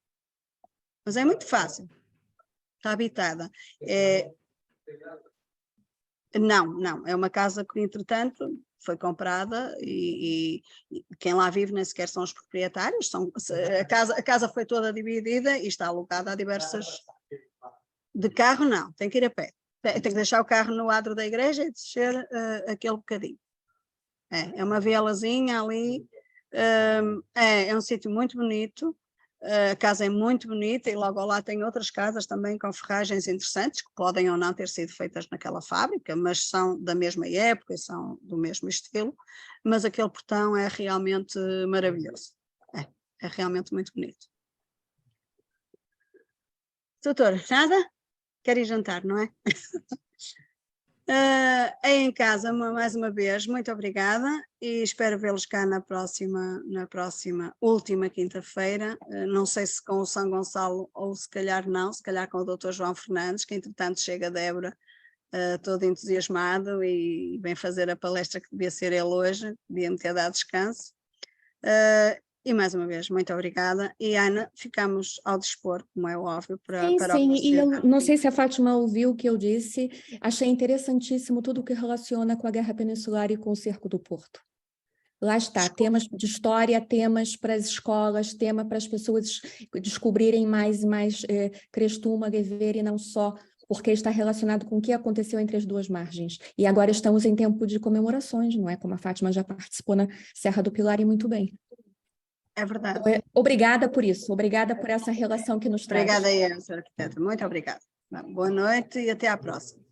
Mas é muito fácil. Está habitada. Não, é uma casa que, entretanto, foi comprada e quem lá vive nem sequer são os proprietários. A casa foi toda dividida e está alocada a diversas... De carro, não, tem que ir a pé. Tem que deixar o carro no adro da igreja e descer aquele bocadinho. É uma vielazinha ali, é um sítio muito bonito, a casa é muito bonita e logo lá tem outras casas também com ferragens interessantes, que podem ou não ter sido feitas naquela fábrica, mas são da mesma época e são do mesmo estilo, mas aquele portão é realmente maravilhoso, é realmente muito bonito. Doutor, nada? Quer ir jantar, não é? Em casa, mais uma vez, muito obrigada e espero vê-los cá na próxima última quinta-feira, não sei se com o São Gonçalo ou se calhar não, se calhar com o Dr. João Fernandes, que entretanto chega de Évora todo entusiasmado e vem fazer a palestra que devia ser ele hoje, devia-me ter dado descanso. E mais uma vez, muito obrigada. E Ana, ficamos ao dispor, como é óbvio, para Sim, e eu oferecer. não sei se a Fátima ouviu o que eu disse, achei interessantíssimo tudo o que relaciona com a Guerra Peninsular e com o Cerco do Porto. Lá está, temas de história, temas para as escolas, tema para as pessoas descobrirem mais e mais Crestuma, Guevara e não só, porque está relacionado com o que aconteceu entre as duas margens. E agora estamos em tempo de comemorações, não é? Como a Fátima já participou na Serra do Pilar e muito bem. É verdade. Obrigada por isso, obrigada por essa relação que nos traz. Obrigada aí, Sra. Arquiteta. Muito obrigada. Boa noite e até à próxima.